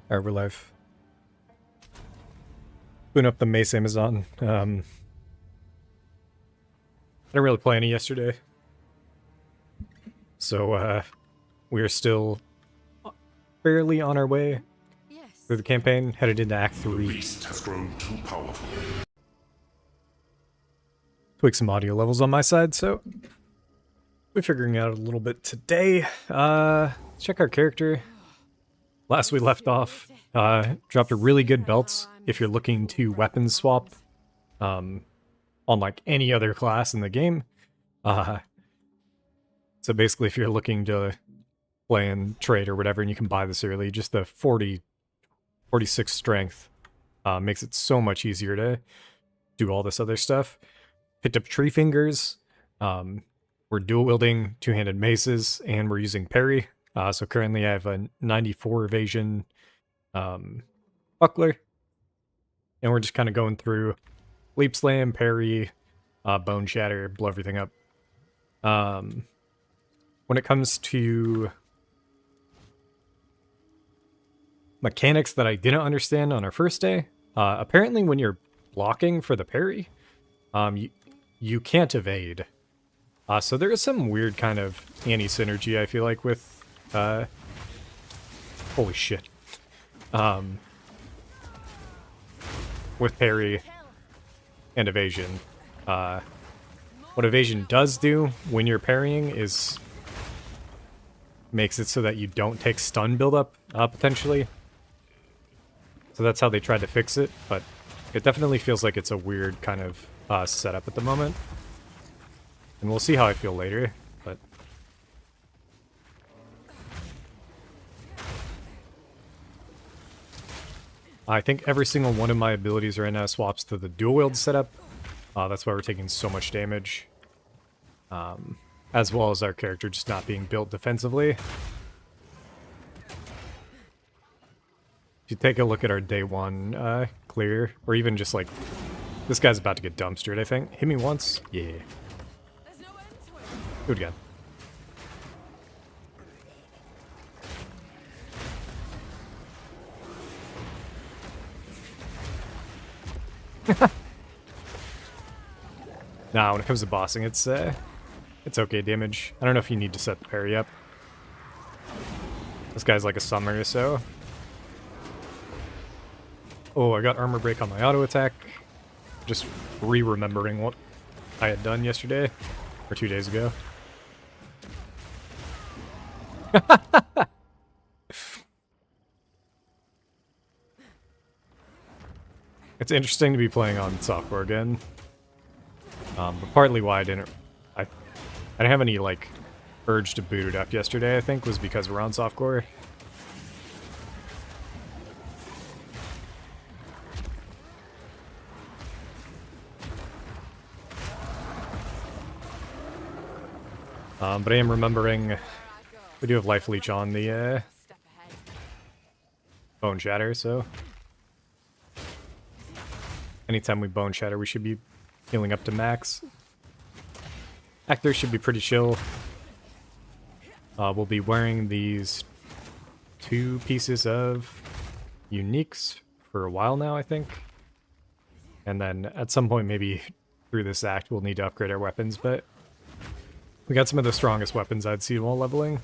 Alright, we're live. Boot up the Mace Amazon. I didn't really play any yesterday. So, we are still fairly on our way through the campaign, headed into Act 3. The beast has grown too powerful. Tweak some audio levels on my side, so we're figuring out a little bit today. Check our character. Last we left off, dropped a really good belt if you're looking to weapon swap on like any other class in the game. So basically if you're looking to play and trade or whatever and you can buy this early, just the 46 strength makes it so much easier to do all this other stuff. Picked up tree fingers. We're dual wielding two-handed maces and we're using parry. So currently I have a 94 evasion buckler. And we're just kind of going through leap slam, parry, bone shatter, blow everything up. When it comes to mechanics that I didn't understand on our first day, apparently when you're blocking for the parry, you can't evade. So there is some weird kind of anti-synergy, I feel like, with holy shit. With parry and evasion. What evasion does do when you're parrying is makes it so that you don't take stun buildup, potentially. So that's how they tried to fix it, but it definitely feels like it's a weird kind of setup at the moment. And we'll see how I feel later, but I think every single one of my abilities right now swaps to the dual wield setup. That's why we're taking so much damage. As well as our character just not being built defensively. If you take a look at our day one clear, or even just like, this guy's about to get dumpstered, I think. Hit me once. Yeah. Do it again. Nah, when it comes to bossing, it's okay damage. I don't know if you need to set the parry up. This guy's like a summon or so. Oh, I got armor break on my auto attack. Just re-remembering what I had done yesterday, or 2 days ago. It's interesting to be playing on software again. But partly why I didn't have any like urge to boot it up yesterday, I think, was because we're on softcore. But I am remembering we do have life leech on the bone shatter, so anytime we bone shatter we should be healing up to max. Actor should be pretty chill. We'll be wearing these 2 pieces of uniques for a while now, I think. And then at some point, maybe through this act, we'll need to upgrade our weapons, but we got some of the strongest weapons I'd see while leveling.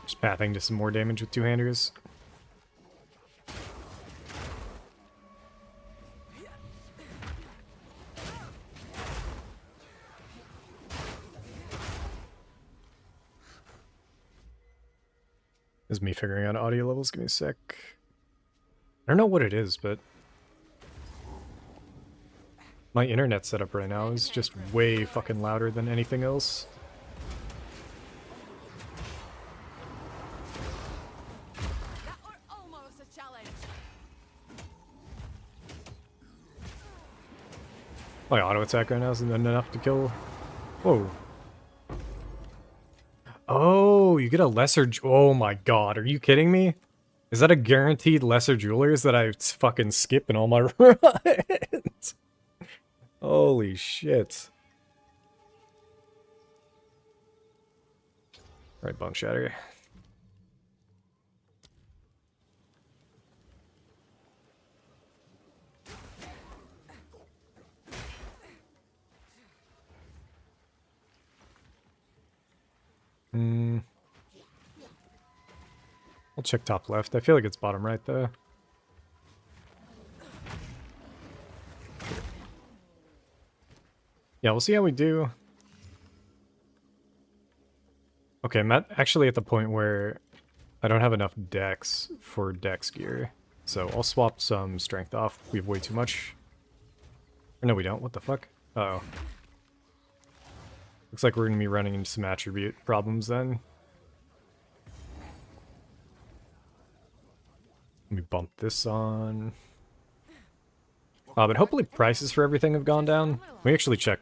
Just pathing to some more damage with two-handers. This is me figuring out audio levels. Give me a sec. I don't know what it is, but my internet setup right now is just way fucking louder than anything else. My auto attack right now isn't enough to kill. Whoa. Oh, you get a lesser... Oh my god, are you kidding me? Is that a guaranteed lesser jewelers that I fucking skip in all my runs? Holy shit. Right, Bone Shatter. I'll check top left. I feel like it's bottom right, though. Yeah, we'll see how we do. Okay, I'm actually at the point where I don't have enough dex for dex gear. So I'll swap some strength off. We have way too much. Or no, we don't. What the fuck? Uh-oh. Looks like we're going to be running into some attribute problems then. Let me bump this on. But hopefully prices for everything have gone down. We actually check.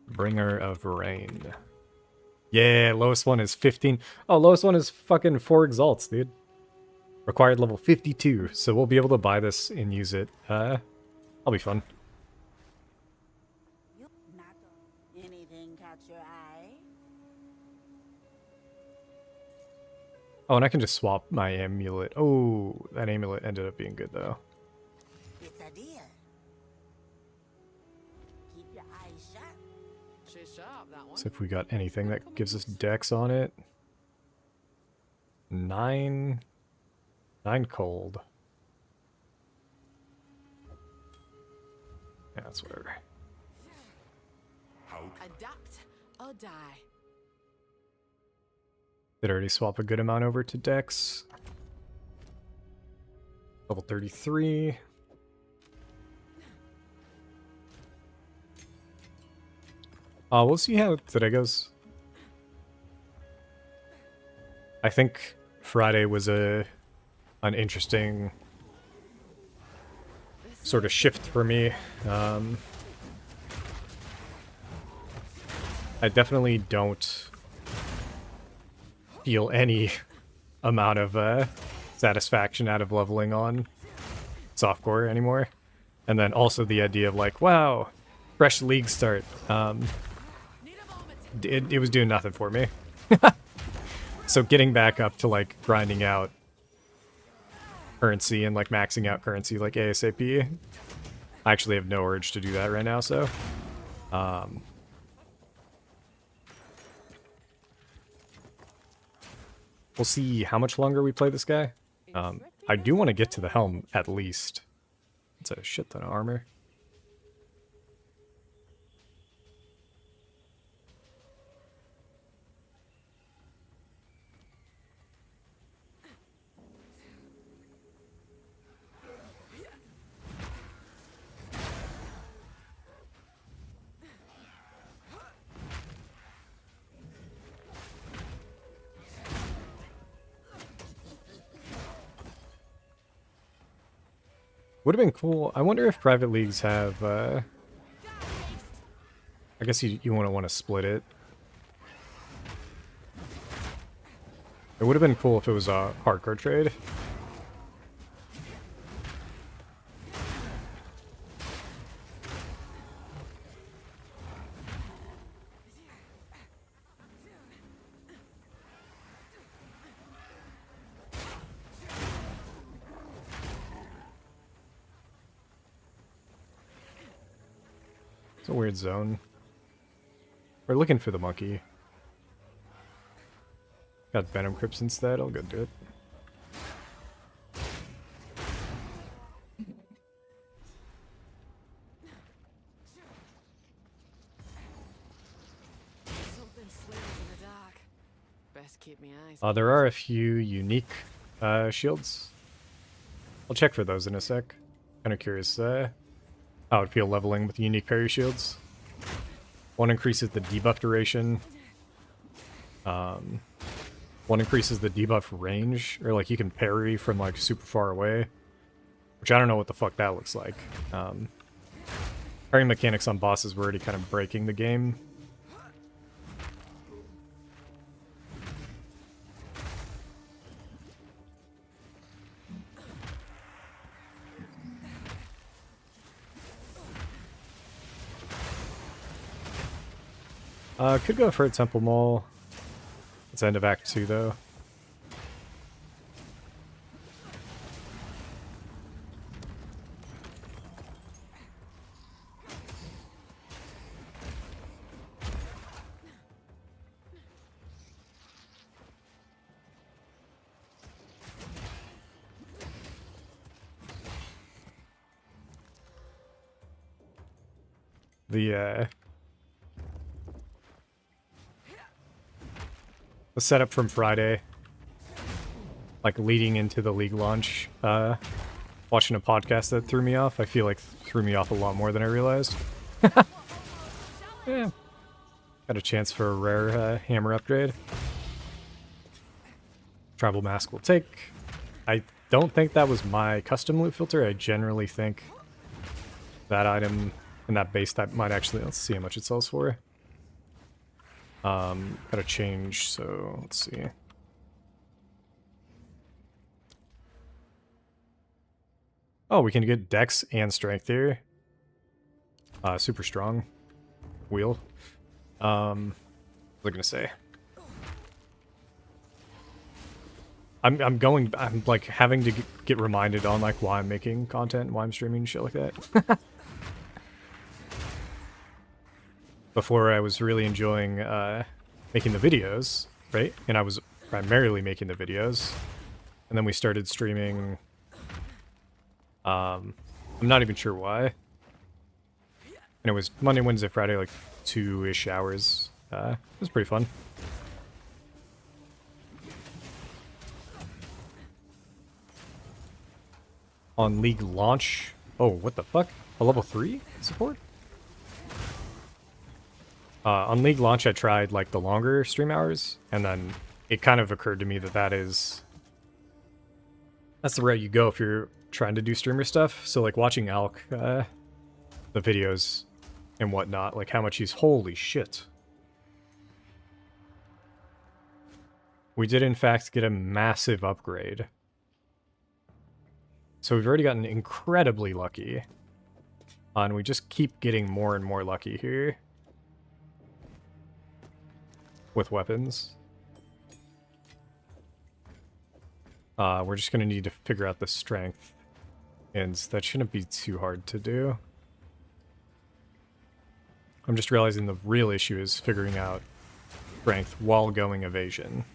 Bringer of Rain. Yeah, lowest one is 15. Oh, lowest one is fucking 4 exalts, dude. Required level 52. So we'll be able to buy this and use it. That'll be fun. Anything catch your eye? Oh, and I can just swap my amulet. Oh, that amulet ended up being good, though. It's a deal. Keep your eyes sharp. She's sharp, that one. So if we got anything that gives us dex on it. 9 cold. Yeah, that's whatever. How Adapt or die. Did already swap a good amount over to dex. Level 33. We'll see how today goes. I think Friday was an interesting sort of shift for me. I definitely don't feel any amount of satisfaction out of leveling on softcore anymore. And then also the idea of like, wow, fresh league start. It was doing nothing for me. So getting back up to like grinding out currency and like maxing out currency like ASAP, I actually have no urge to do that right now, so we'll see how much longer we play this guy. I do want to get to the helm at least. It's a shit ton of armor. Would have been cool. I wonder if private leagues have, I guess you wouldn't want to split it. It would have been cool if it was a hardcore trade. It's a weird zone. We're looking for the monkey. Got Venom Crypts instead, I'll go do it. Something slithers in the dark. Best keep me eyes. There are a few unique shields. I'll check for those in a sec. Kind of curious how it would feel leveling with unique parry shields. One increases the debuff duration. One increases the debuff range, or like you can parry from like super far away, which I don't know what the fuck that looks like. Parry mechanics on bosses were already kind of breaking the game. Could go for a Temple Mole. It's end of Act 2 though. The setup from Friday, like leading into the league launch, watching a podcast that threw me off, I feel like threw me off a lot more than I realized. Yeah. Got a chance for a rare hammer upgrade. Tribal Mask will take. I don't think that was my custom loot filter. I generally think that item and that base type might actually, let's see how much it sells for. Gotta change, so let's see. Oh, we can get dex and strength here. Super strong. Wheel. What was I gonna say? I'm like having to get reminded on like why I'm making content, why I'm streaming shit like that. Before I was really enjoying making the videos, right? And I was primarily making the videos. And then we started streaming. I'm not even sure why. And it was Monday, Wednesday, Friday, like 2-ish hours. It was pretty fun. On League launch. Oh, what the fuck? A level 3 support? On League launch, I tried like the longer stream hours, and then it kind of occurred to me that that's the route you go if you're trying to do streamer stuff. So like watching Alk, the videos and whatnot, like how much he's, holy shit. We did in fact get a massive upgrade. So we've already gotten incredibly lucky. And we just keep getting more and more lucky here. With weapons. We're just going to need to figure out the strength. And that shouldn't be too hard to do. I'm just realizing the real issue is figuring out strength while going evasion.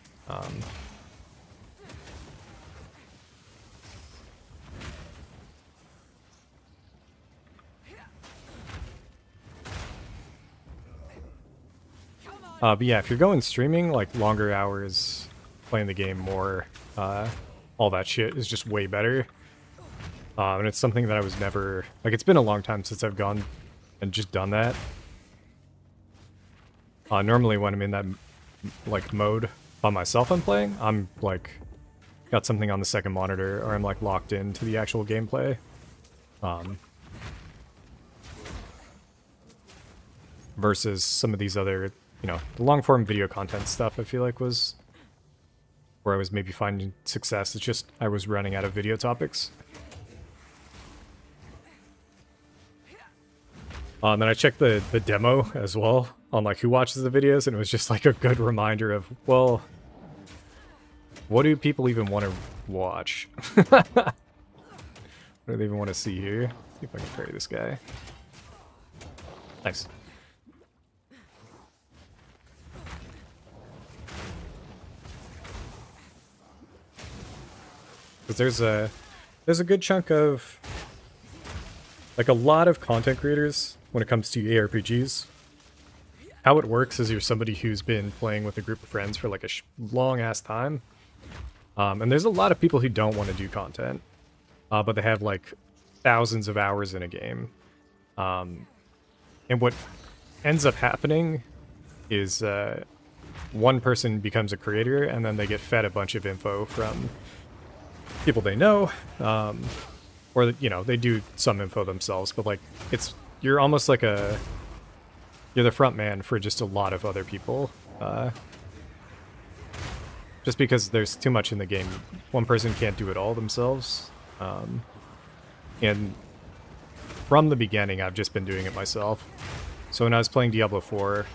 But yeah, if you're going streaming, like longer hours, playing the game more, all that shit is just way better. And it's something that I was never, like it's been a long time since I've gone and just done that. Normally when I'm in that like mode by myself I'm playing, I'm like got something on the second monitor or I'm like locked into the actual gameplay. Versus some of these other, you know, the long form video content stuff I feel like was where I was maybe finding success. It's just I was running out of video topics. And then I checked the demo as well on like who watches the videos, and it was just like a good reminder of, well, what do people even want to watch? What do they even want to see here? See if I can parry this guy. Nice. Because there's a good chunk of, like a lot of content creators when it comes to ARPGs. How it works is you're somebody who's been playing with a group of friends for like a long ass time. And there's a lot of people who don't want to do content, but they have like thousands of hours in a game. And what ends up happening is one person becomes a creator and then they get fed a bunch of info from people they know, or you know, they do some info themselves, but like you're almost like you're the front man for just a lot of other people, just because there's too much in the game. One person can't do it all themselves, and from the beginning I've just been doing it myself. So when I was playing Diablo 4,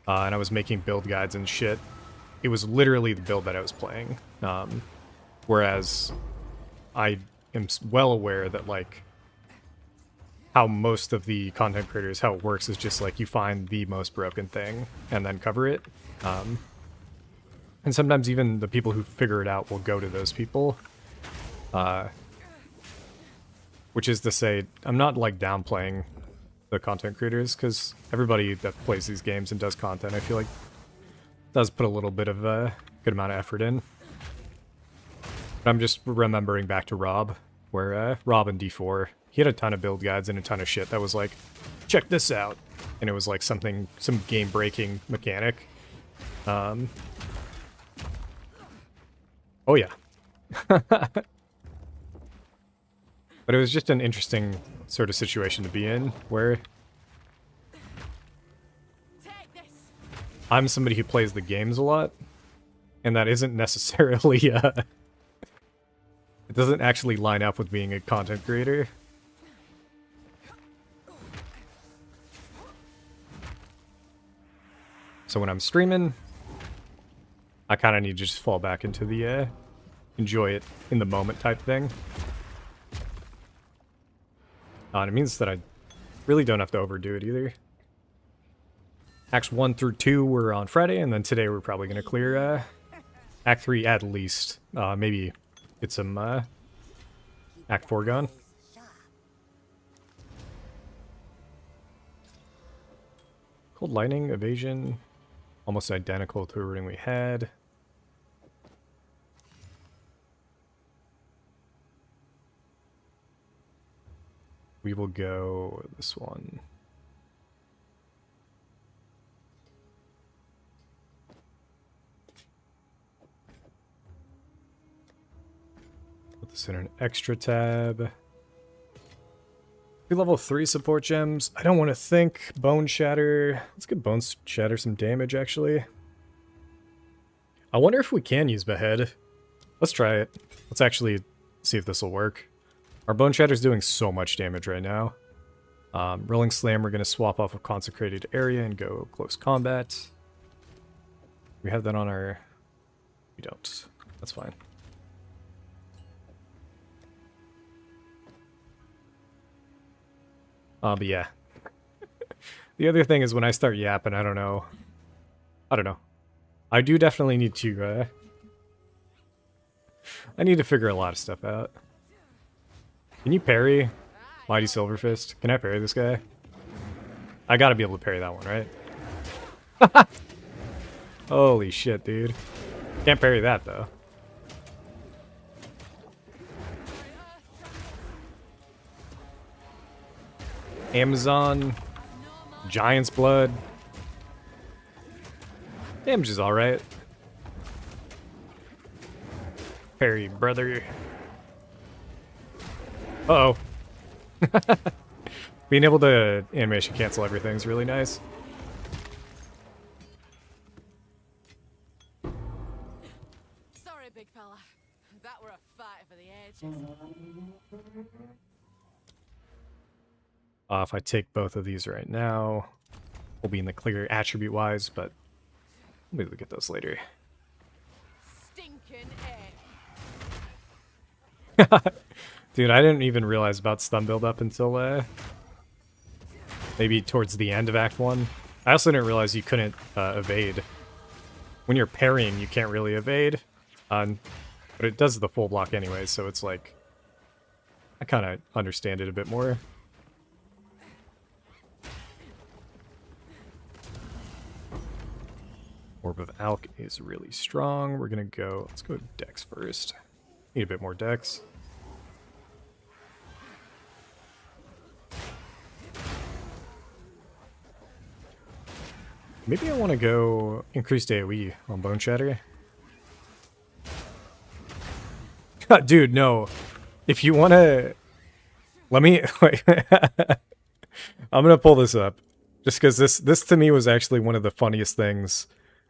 and I was making build guides and shit, it was literally the build that I was playing. Whereas I am well aware that, like, how most of the content creators, how it works is just, like, you find the most broken thing and then cover it. And sometimes even the people who figure it out will go to those people. Which is to say, I'm not, like, downplaying the content creators, because everybody that plays these games and does content, I feel like, does put a little bit of a good amount of effort in. But I'm just remembering back to Rob, where Rob in D4, he had a ton of build guides and a ton of shit that was like, check this out. And it was like some game-breaking mechanic. Oh yeah. But it was just an interesting sort of situation to be in, where I'm somebody who plays the games a lot, and that isn't necessarily, it doesn't actually line up with being a content creator. So when I'm streaming, I kind of need to just fall back into the, enjoy it in the moment type thing. And it means that I really don't have to overdo it either. Acts 1 through 2 were on Friday, and then today we're probably going to clear Act 3 at least. Maybe get some Act 4 gone. Cold Lightning, Evasion, almost identical to everything we had. We will go this one. Put this in an extra tab. Level 3 support gems. I don't want to think. Bone Shatter. Let's get Bone Shatter some damage, actually. I wonder if we can use Behead. Let's try it. Let's actually see if this will work. Our Bone Shatter's doing so much damage right now. Rolling Slam, we're going to swap off of Consecrated Area and go Close Combat. We have that on our... We don't. That's fine. But yeah. The other thing is when I start yapping, I don't know. I do definitely need to, I need to figure a lot of stuff out. Can you parry Mighty Silverfist? Can I parry this guy? I gotta be able to parry that one, right? Holy shit, dude. Can't parry that, though. Amazon. Giant's Blood. Damage is alright. Parry, brother. Uh-oh. Being able to animation cancel everything is really nice. Sorry, big fella. That were a fight for the ages. If I take both of these right now, we'll be in the clear attribute-wise, but we'll look at those later. Stinking egg. Dude, I didn't even realize about stun build-up until maybe towards the end of Act 1. I also didn't realize you couldn't evade. When you're parrying, you can't really evade. But it does the full block anyway, so it's like... I kind of understand it a bit more. Orb of Alk is really strong. We're gonna go... Let's go Dex first. Need a bit more Dex. Maybe I want to go increased AoE on Bone Shatter. Dude, no. If you want to... Let me... Wait. I'm going to pull this up. Just because this to me was actually one of the funniest things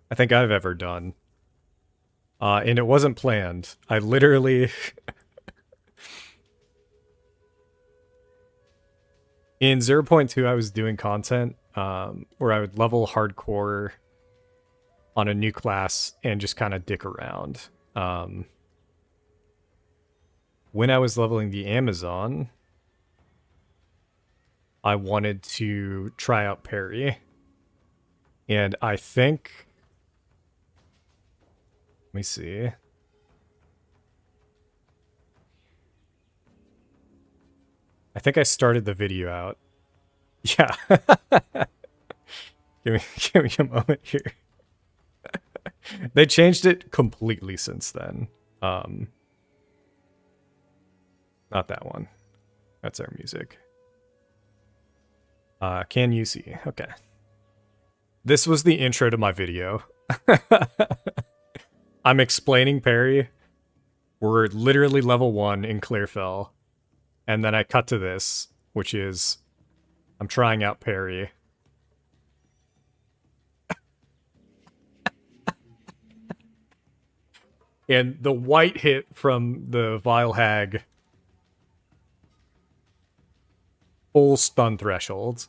I think I've ever done. And it wasn't planned. I literally... In 0.2, I was doing content where I would level hardcore on a new class and just kind of dick around. When I was leveling the Amazon, I wanted to try out parry. And I think... Let me see. I think I started the video out. Yeah. give me a moment here. They changed it completely since then. Not that one. That's our music. Can you see? Okay. This was the intro to my video. I'm explaining parry. We're literally level 1 in Clearfell. And then I cut to this, which is I'm trying out parry. And the white hit from the Vaal Hag, full stun threshold.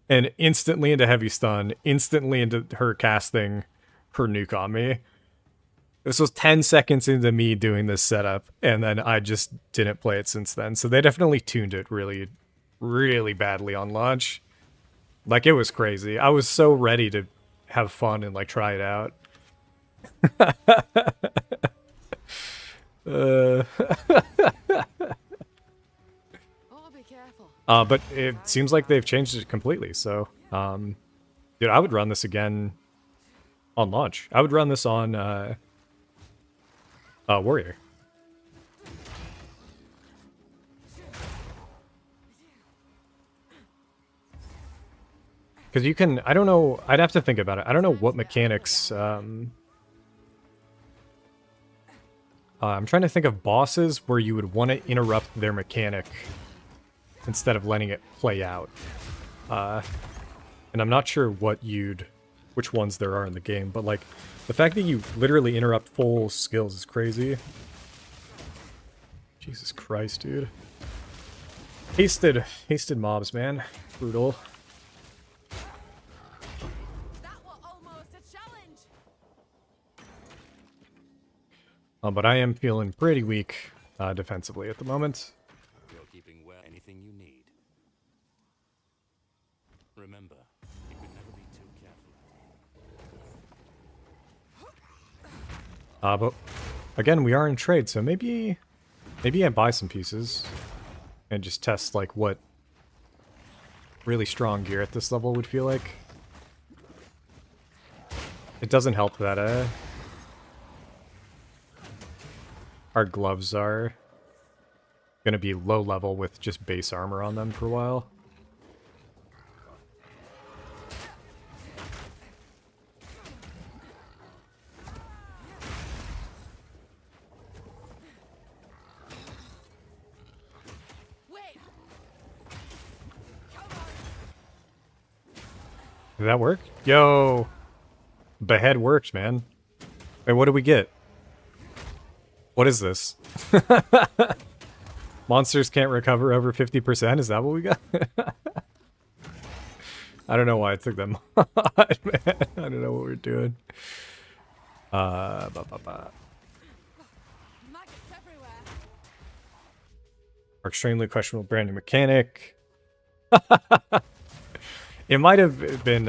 And instantly into heavy stun, instantly into her casting her nuke on me. This was 10 seconds into me doing this setup, and then I just didn't play it since then. So they definitely tuned it really, really badly on launch. Like, it was crazy. I was so ready to have fun and, like, try it out. But it seems like they've changed it completely, so... dude, I would run this again on launch. I would run this on, Warrior. Because you can... I don't know... I'd have to think about it. I don't know what mechanics... I'm trying to think of bosses where you would want to interrupt their mechanic instead of letting it play out. And I'm not sure which ones there are in the game, but like, the fact that you literally interrupt full skills is crazy. Jesus Christ, dude. Hasted mobs, man. Brutal. That was almost a challenge. But I am feeling pretty weak defensively at the moment. You're keeping well anything you need. Remember, you could never be too careful. But again, we are in trade, so maybe I buy some pieces and just test like what really strong gear at this level would feel like. It doesn't help that our gloves are gonna be low level with just base armor on them for a while. Did that work? Yo! Behead works, man. Wait, what do we get? What is this? Monsters can't recover over 50%? Is that what we got? I don't know why I took them on, man. I don't know what we're doing. Extremely questionable brand new mechanic. It might have been,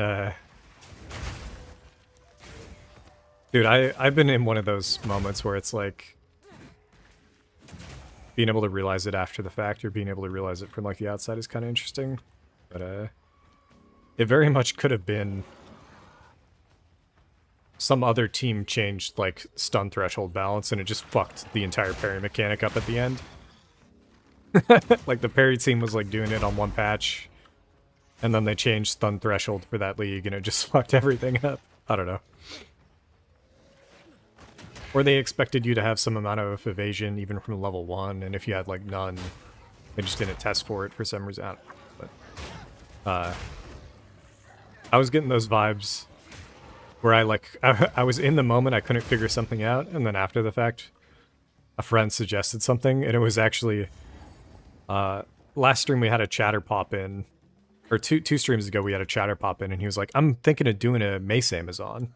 dude, I've been in one of those moments where it's like being able to realize it after the fact or being able to realize it from like the outside is kind of interesting. But it very much could have been some other team changed like stun threshold balance and it just fucked the entire parry mechanic up at the end. Like the parry team was like doing it on one patch. And then they changed stun threshold for that league, and it just fucked everything up. I don't know. Or they expected you to have some amount of evasion, even from level 1, and if you had, like, none, they just didn't test for it for some reason. I don't know. But, I was getting those vibes where I was in the moment, I couldn't figure something out, and then after the fact, a friend suggested something, and it was actually, last stream we had a chatter pop in, or two streams ago, we had a chatter pop in, and he was like, "I'm thinking of doing a Mace Amazon,"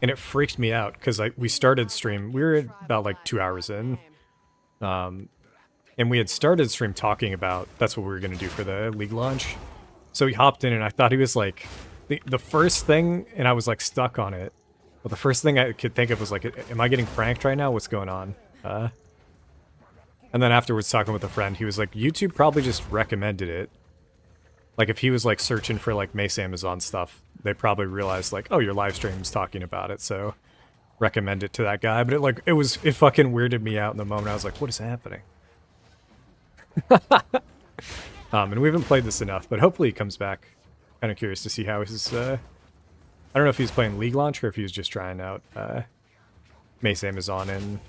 and it freaked me out because we started stream. We were about like 2 hours in, and we had started stream talking about that's what we were gonna do for the league launch. So he hopped in, and I thought he was like the first thing, and I was like stuck on it. But the first thing I could think of was like, "Am I getting pranked right now? What's going on?" And then afterwards, talking with a friend, he was like, "YouTube probably just recommended it." Like, if he was, like, searching for, like, Mace Amazon stuff, they probably realized, like, oh, your live stream's talking about it, so recommend it to that guy. But it fucking weirded me out in the moment. I was like, what is happening? And we haven't played this enough, but hopefully he comes back. Kind of curious to see how his, I don't know if he's playing League Launch or if he was just trying out, Mace Amazon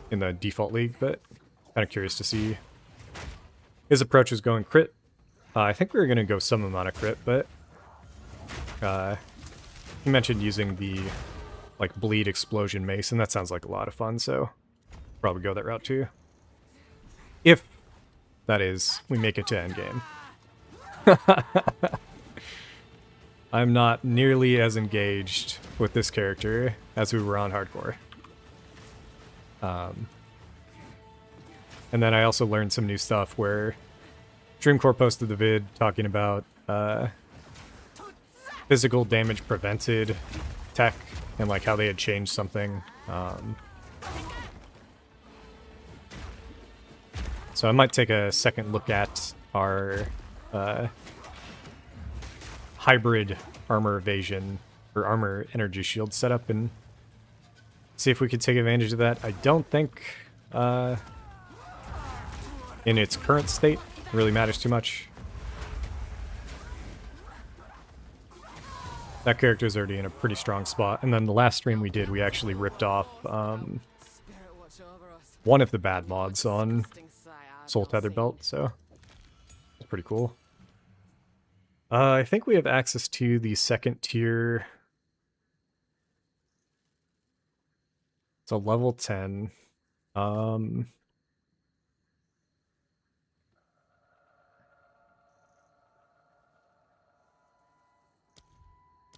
in the default league, but kind of curious to see. His approach was going crit. I think we were going to go some amount of crit, but he mentioned using the like bleed explosion mace, and that sounds like a lot of fun, so probably go that route too. If, that is, we make it to endgame. I'm not nearly as engaged with this character as we were on hardcore. And then I also learned some new stuff where Dreamcore posted the vid talking about physical damage prevented tech and like how they had changed something. So I might take a second look at our hybrid armor evasion or armor energy shield setup and see if we could take advantage of that. I don't think in its current state really matters too much. That character is already in a pretty strong spot. And then the last stream we did, we actually ripped off one of the bad mods on Soul Tether Belt, so it's pretty cool. I think we have access to the second tier. It's a level 10.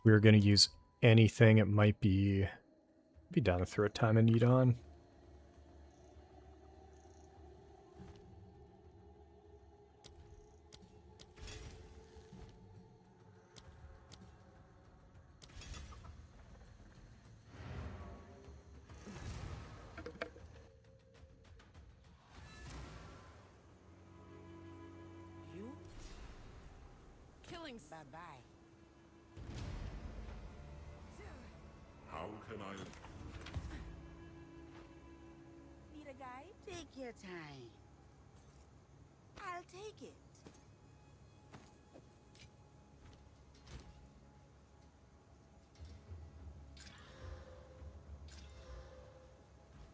We were going to use anything, it might be down to throw a time and need on. You? Killings. Bye-bye. How can I... Need a guide? Take your time. I'll take it.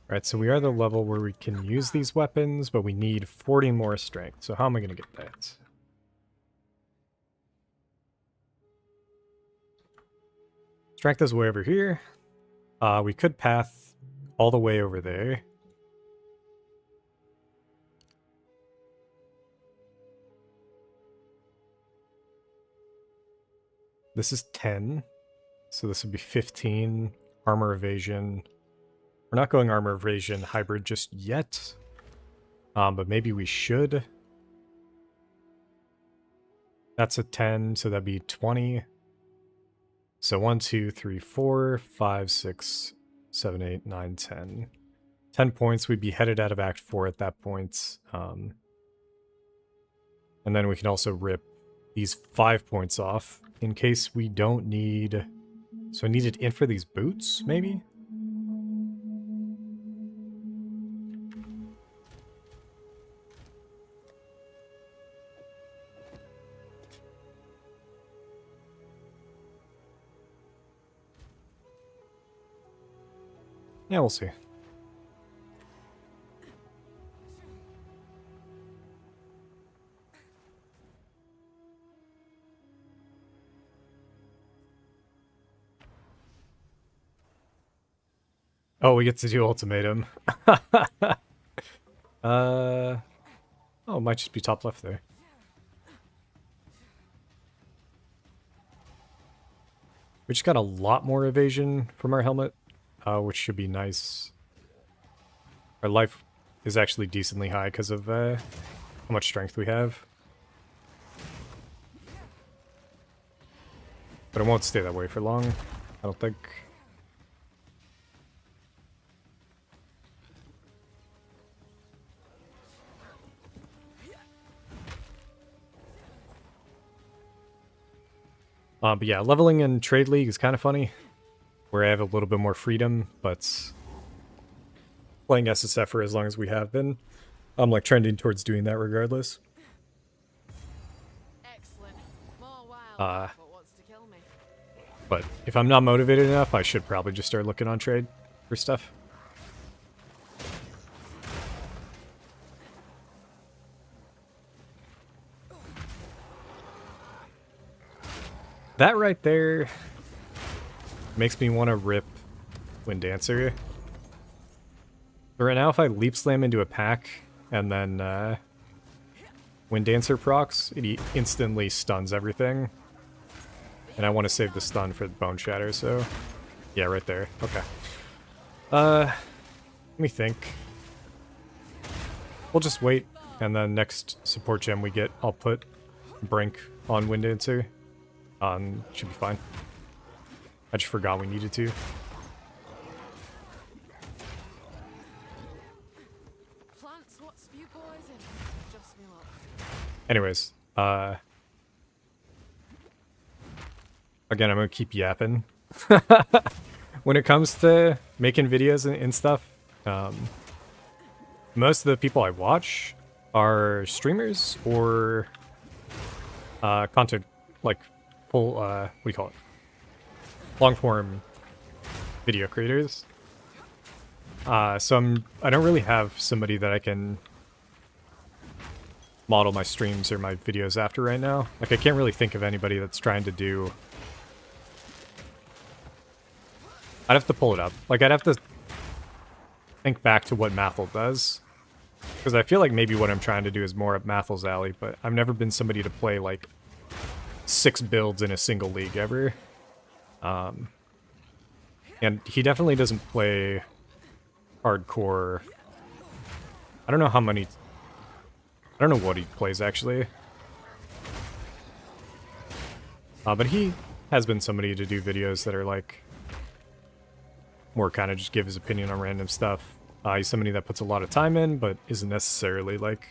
Alright, so we are the level where we can use these weapons, but we need 40 more strength. So how am I going to get that? Strength is way over here. We could path all the way over there. This is 10. So this would be 15. Armor evasion. We're not going armor evasion hybrid just yet. But maybe we should. That's a 10, so that'd be 20. So 1, 2, 3, 4, 5, 6, 7, 8, 9, 10. 10 points, we'd be headed out of Act 4 at that point. And then we can also rip these 5 points off in case we don't need... So I need it in for these boots, maybe? Yeah, we'll see. Oh, we get to do ultimatum. Oh, it might just be top left there. We just got a lot more evasion from our helmet, which should be nice. Our life is actually decently high because of how much strength we have. But it won't stay that way for long, I don't think. But yeah, leveling in Trade League is kind of funny, where I have a little bit more freedom, but playing SSF for as long as we have been, I'm like trending towards doing that regardless. Excellent. More wild but wants to kill me. But if I'm not motivated enough, I should probably just start looking on trade for stuff. That right there makes me want to rip Wind Dancer. But right now, if I Leap Slam into a pack and then Wind Dancer procs, it instantly stuns everything. And I want to save the stun for the Bone Shatter, so yeah, right there. Okay. Let me think. We'll just wait, and then next support gem we get, I'll put Brink on Wind Dancer. Should be fine. I just forgot we needed to. Plants what spew poison. Just me luck. Anyways, again, I'm gonna keep yapping. When it comes to making videos and stuff, most of the people I watch are streamers or content, like full, what do you call it? Long form video creators. So I don't really have somebody that I can model my streams or my videos after right now. Like, I can't really think of anybody that's trying to do... I'd have to pull it up. Like, I'd have to think back to what Mathel does. Because I feel like maybe what I'm trying to do is more up Mathel's alley, but I've never been somebody to play, like, 6 builds in a single league ever. And he definitely doesn't play hardcore. I don't know how many... I don't know what he plays, actually. But he has been somebody to do videos that are, like, more kind of just give his opinion on random stuff. He's somebody that puts a lot of time in, but isn't necessarily, like,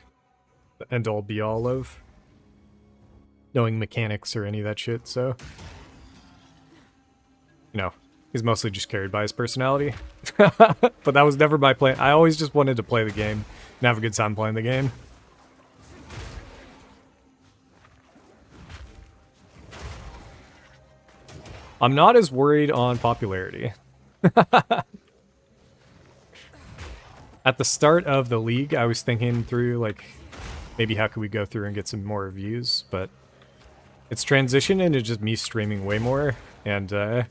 the end-all be-all of knowing mechanics or any of that shit, so... You know, he's mostly just carried by his personality. But that was never my plan. I always just wanted to play the game and have a good time playing the game. I'm not as worried on popularity. At the start of the league, I was thinking through, like, maybe how could we go through and get some more views, but it's transitioned into just me streaming way more, and I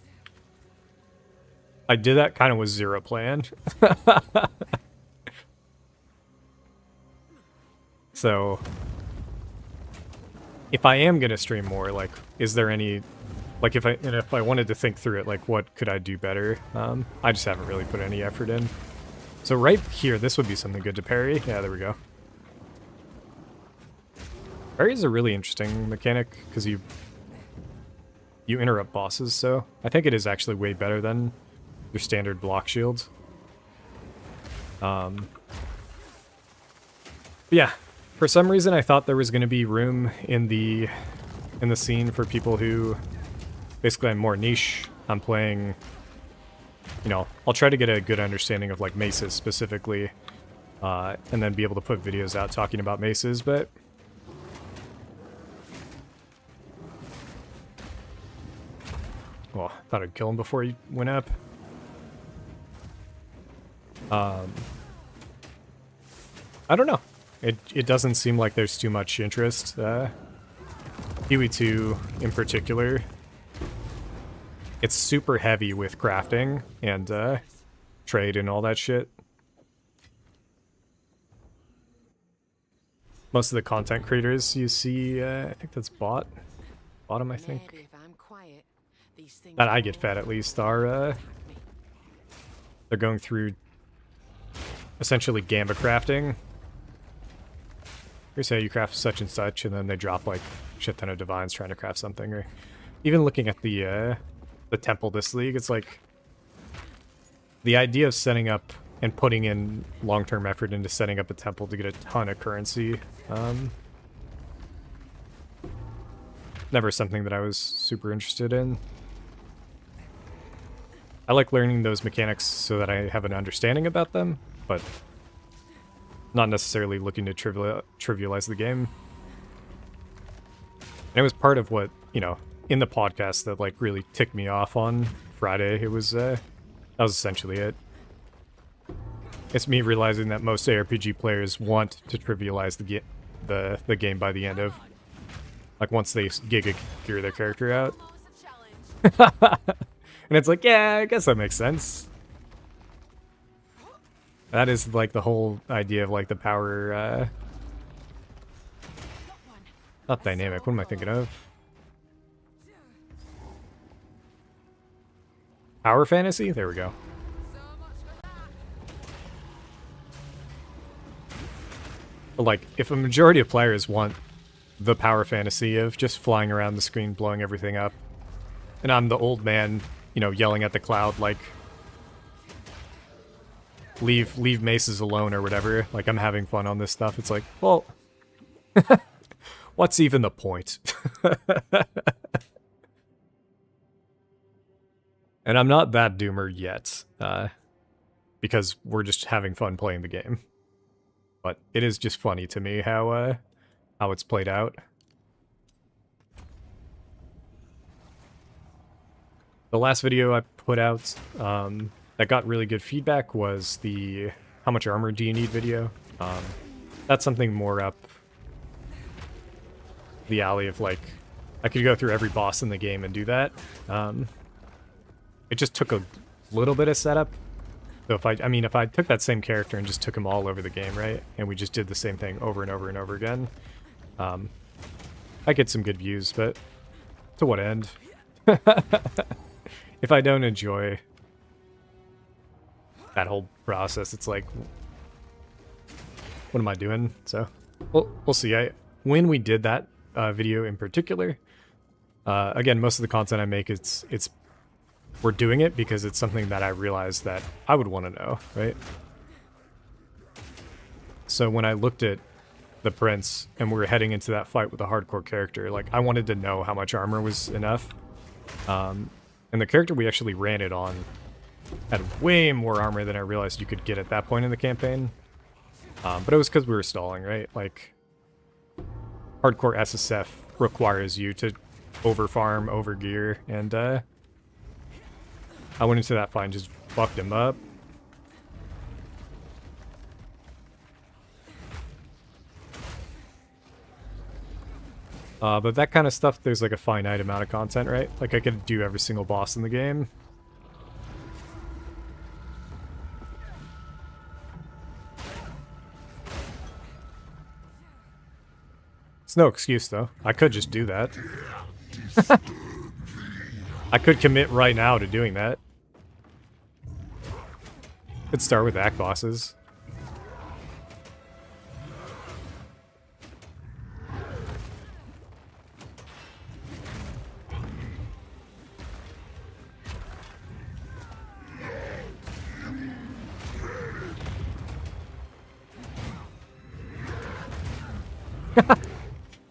did that kind of with zero plan. So, if I am gonna stream more, like, is there any... Like, if I wanted to think through it, like, what could I do better? I just haven't really put any effort in. So right here, this would be something good to parry. Yeah, there we go. Parry is a really interesting mechanic, because you interrupt bosses, so I think it is actually way better than your standard block shield. Yeah, for some reason I thought there was going to be room in the scene for people who... Basically, I'm more niche. I'm playing, you know, I'll try to get a good understanding of, like, maces specifically, and then be able to put videos out talking about maces, but... Well, I thought I'd kill him before he went up. I don't know. It doesn't seem like there's too much interest. Huey 2 in particular... It's super heavy with crafting and trade and all that shit. Most of the content creators you see, I think that's bottom, I think. Maybe if I'm quiet, these these things that I get go. fed at least, are they're going through essentially gamba crafting. Here's how you craft such and such, and then they drop like a shit ton of divines trying to craft something. Or even looking at the temple this league, it's like the idea of setting up and putting in long-term effort into setting up a temple to get a ton of currency. Never something that I was super interested in. I like learning those mechanics so that I have an understanding about them, but not necessarily looking to trivialize the game. And it was part of what, you know, in the podcast that like really ticked me off on Friday. It was that was essentially it. It's me realizing that most ARPG players want to trivialize the game by the end of, like, once they giga gear their character out. Almost a challenge. And it's like, yeah, I guess that makes sense. That is like the whole idea of like the power, Got one. not dynamic, what am I thinking of? Power fantasy? There we go. So much for that. But like, if a majority of players want the power fantasy of just flying around the screen, blowing everything up, and I'm the old man, you know, yelling at the cloud like, leave Maces alone or whatever, like I'm having fun on this stuff, it's like, well, what's even the point? And I'm not that doomer yet, because we're just having fun playing the game. But it is just funny to me how it's played out. The last video I put out that got really good feedback was the how much armor do you need video. That's something more up the alley of like, I could go through every boss in the game and do that. It just took a little bit of setup. So if I took that same character and just took him all over the game, right? And we just did the same thing over and over and over again. I get some good views, but to what end? If I don't enjoy that whole process, it's like, what am I doing? So we'll see. When we did that video in particular, again, most of the content I make, it's we're doing it because it's something that I realized that I would want to know, right? So when I looked at the prince and we were heading into that fight with a hardcore character, like I wanted to know how much armor was enough. And the character we actually ran it on had way more armor than I realized you could get at that point in the campaign. But it was because we were stalling, right? Like, hardcore SSF requires you to overfarm, overgear, and I went into that fight and just fucked him up. But that kind of stuff, there's like a finite amount of content, right? Like I could do every single boss in the game. It's no excuse though. I could just do that. I could commit right now to doing that. Could start with act bosses.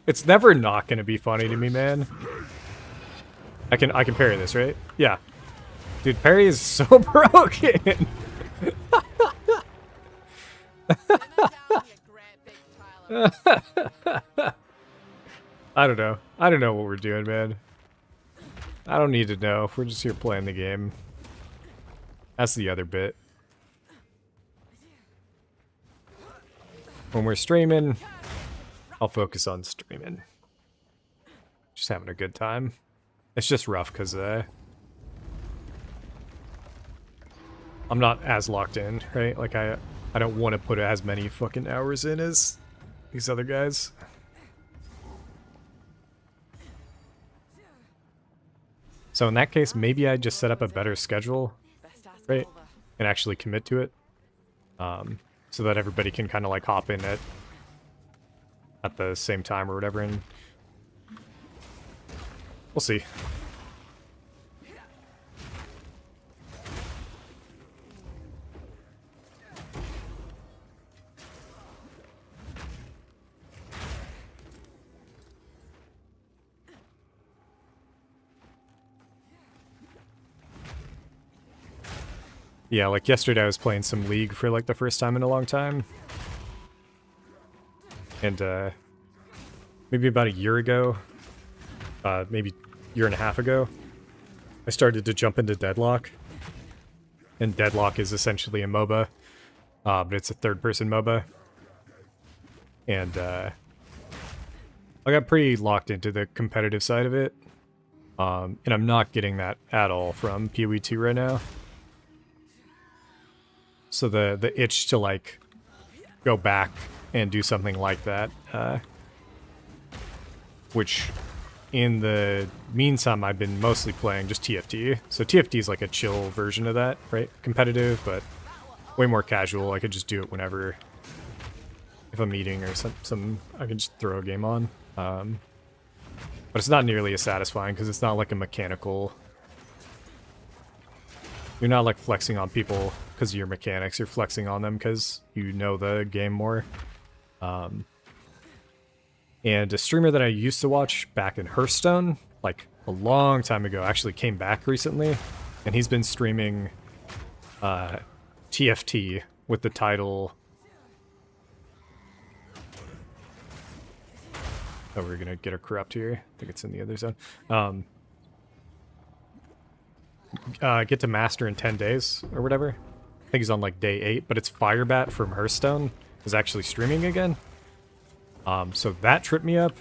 It's never not gonna be funny to me, man. I can parry this, right? Yeah. Dude, parry is so broken. Simmer down, you great big Tyler. I don't know. I don't know what we're doing, man. I don't need to know. We're just here playing the game. That's the other bit. When we're streaming, I'll focus on streaming. Just having a good time. It's just rough because I'm not as locked in, right? Like I don't want to put as many fucking hours in as these other guys. So in that case, maybe I just set up a better schedule, Best ask right? Oliver. And actually commit to it. So that everybody can kind of like hop in at the same time or whatever, and we'll see. Yeah, like yesterday I was playing some League for like the first time in a long time. And maybe about a year ago, maybe year and a half ago, I started to jump into Deadlock. And Deadlock is essentially a MOBA, but it's a third-person MOBA. And I got pretty locked into the competitive side of it. And I'm not getting that at all from PoE 2 right now. So the itch to like go back and do something like that, which in the meantime I've been mostly playing just TFT. So TFT is like a chill version of that, right? Competitive, but way more casual. I could just do it whenever, if I'm eating or some I can just throw a game on. But it's not nearly as satisfying because it's not like a mechanical. You're not like flexing on people because of your mechanics. You're flexing on them because you know the game more. And a streamer that I used to watch back in Hearthstone, like a long time ago, actually came back recently. And he's been streaming TFT with the title... Oh, we're going to get a corrupt here. I think it's in the other zone. Get to master in 10 days or whatever. I think he's on like day 8, but it's Firebat from Hearthstone is actually streaming again. So that tripped me up.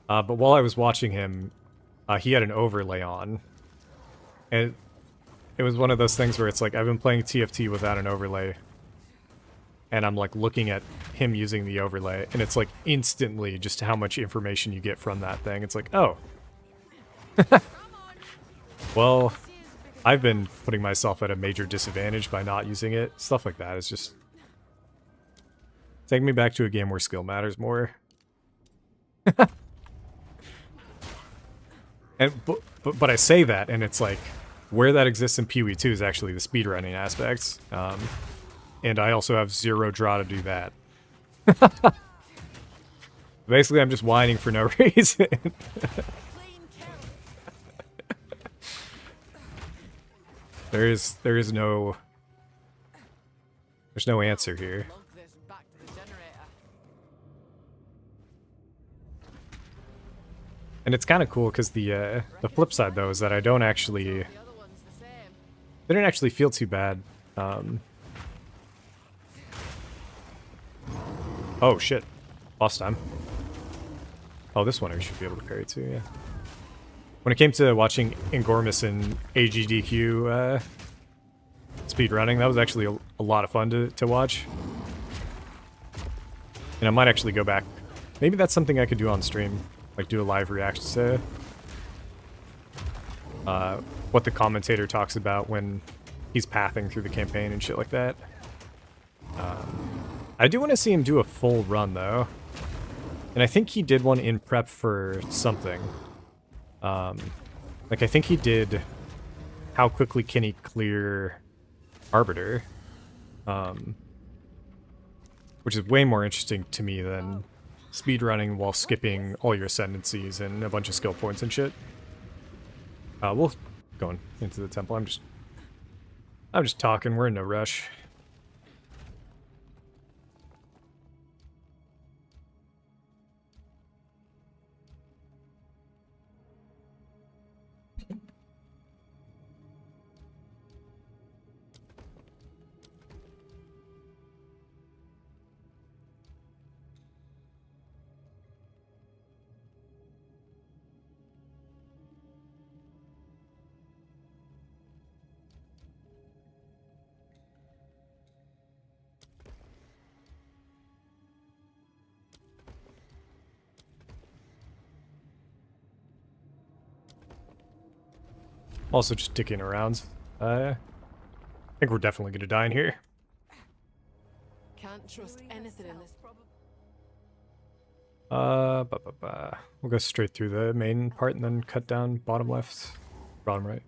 But while I was watching him, he had an overlay on. And it was one of those things where it's like, I've been playing TFT without an overlay. And I'm like looking at him using the overlay, and it's like instantly just how much information you get from that thing. It's like, oh. Well, I've been putting myself at a major disadvantage by not using it. Stuff like that is just... Take me back to a game where skill matters more. And but I say that, and it's like, where that exists in PoE 2 is actually the speedrunning aspects. And I also have 0 draw to do that. Basically, I'm just whining for no reason. There's no answer here. Lug this back to the generator. And it's kind of cool because the flip side though is that I don't actually, The other one's the same. they didn't actually feel too bad. Oh shit, lost time. Oh, this one I should be able to parry too. Yeah. When it came to watching Ingormus and AGDQ speedrunning, that was actually a lot of fun to watch. And I might actually go back. Maybe that's something I could do on stream, like do a live reaction to what the commentator talks about when he's pathing through the campaign and shit like that. I do want to see him do a full run though, and I think he did one in prep for something. Like I think he did how quickly can he clear Arbiter, which is way more interesting to me than speedrunning while skipping all your ascendancies and a bunch of skill points and shit. We'll going into the temple. I'm just talking. We're in no rush. Also just dicking around. I think we're definitely gonna die in here. Can't trust anything in this. We'll go straight through the main part and then cut down bottom left, bottom right.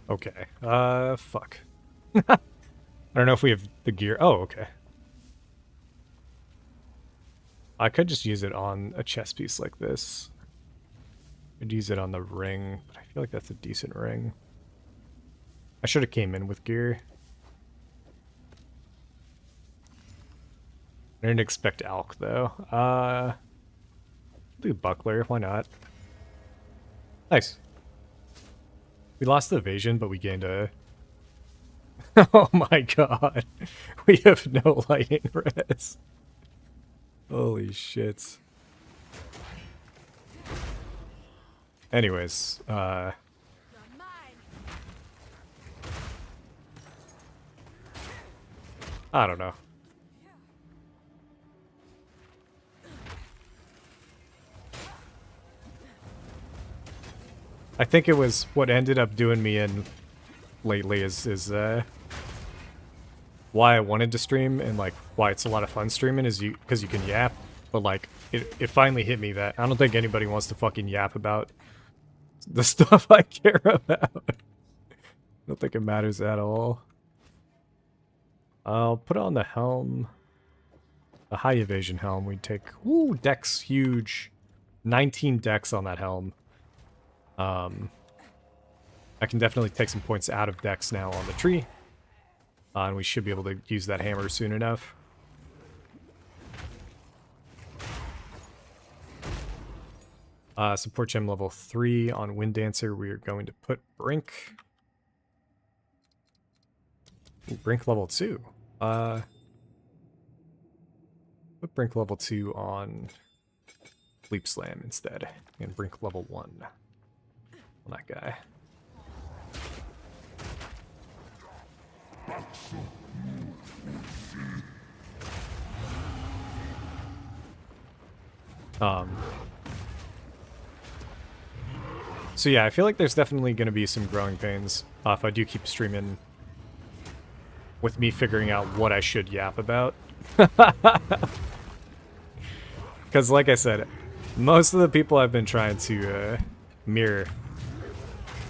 Okay. Fuck. I don't know if we have the gear. Oh, okay. I could just use it on a chess piece like this. I'd use it on the ring, but I feel like that's a decent ring. I should have came in with gear. I didn't expect Alk, though. Do Buckler, why not? Nice. We lost the evasion, but we gained a... Oh my god. We have no lightning res. Holy shit. Anyways, You're mine. I don't know. I think it was what ended up doing me in lately is why I wanted to stream and like why it's a lot of fun streaming is because you can yap, but like it finally hit me that I don't think anybody wants to fucking yap about the stuff I care about. I don't think it matters at all. I'll put on the helm. A high evasion helm. We take dex huge. 19 dex on that helm. I can definitely take some points out of dex now on the tree. And we should be able to use that hammer soon enough. Support gem level 3 on Wind Dancer. We are going to put Brink. Ooh, Brink level 2. Put Brink level 2 on Leap Slam instead. And Brink level 1 on that guy. So yeah, I feel like there's definitely going to be some growing pains if I do keep streaming with me figuring out what I should yap about. Because like I said, most of the people I've been trying to mirror,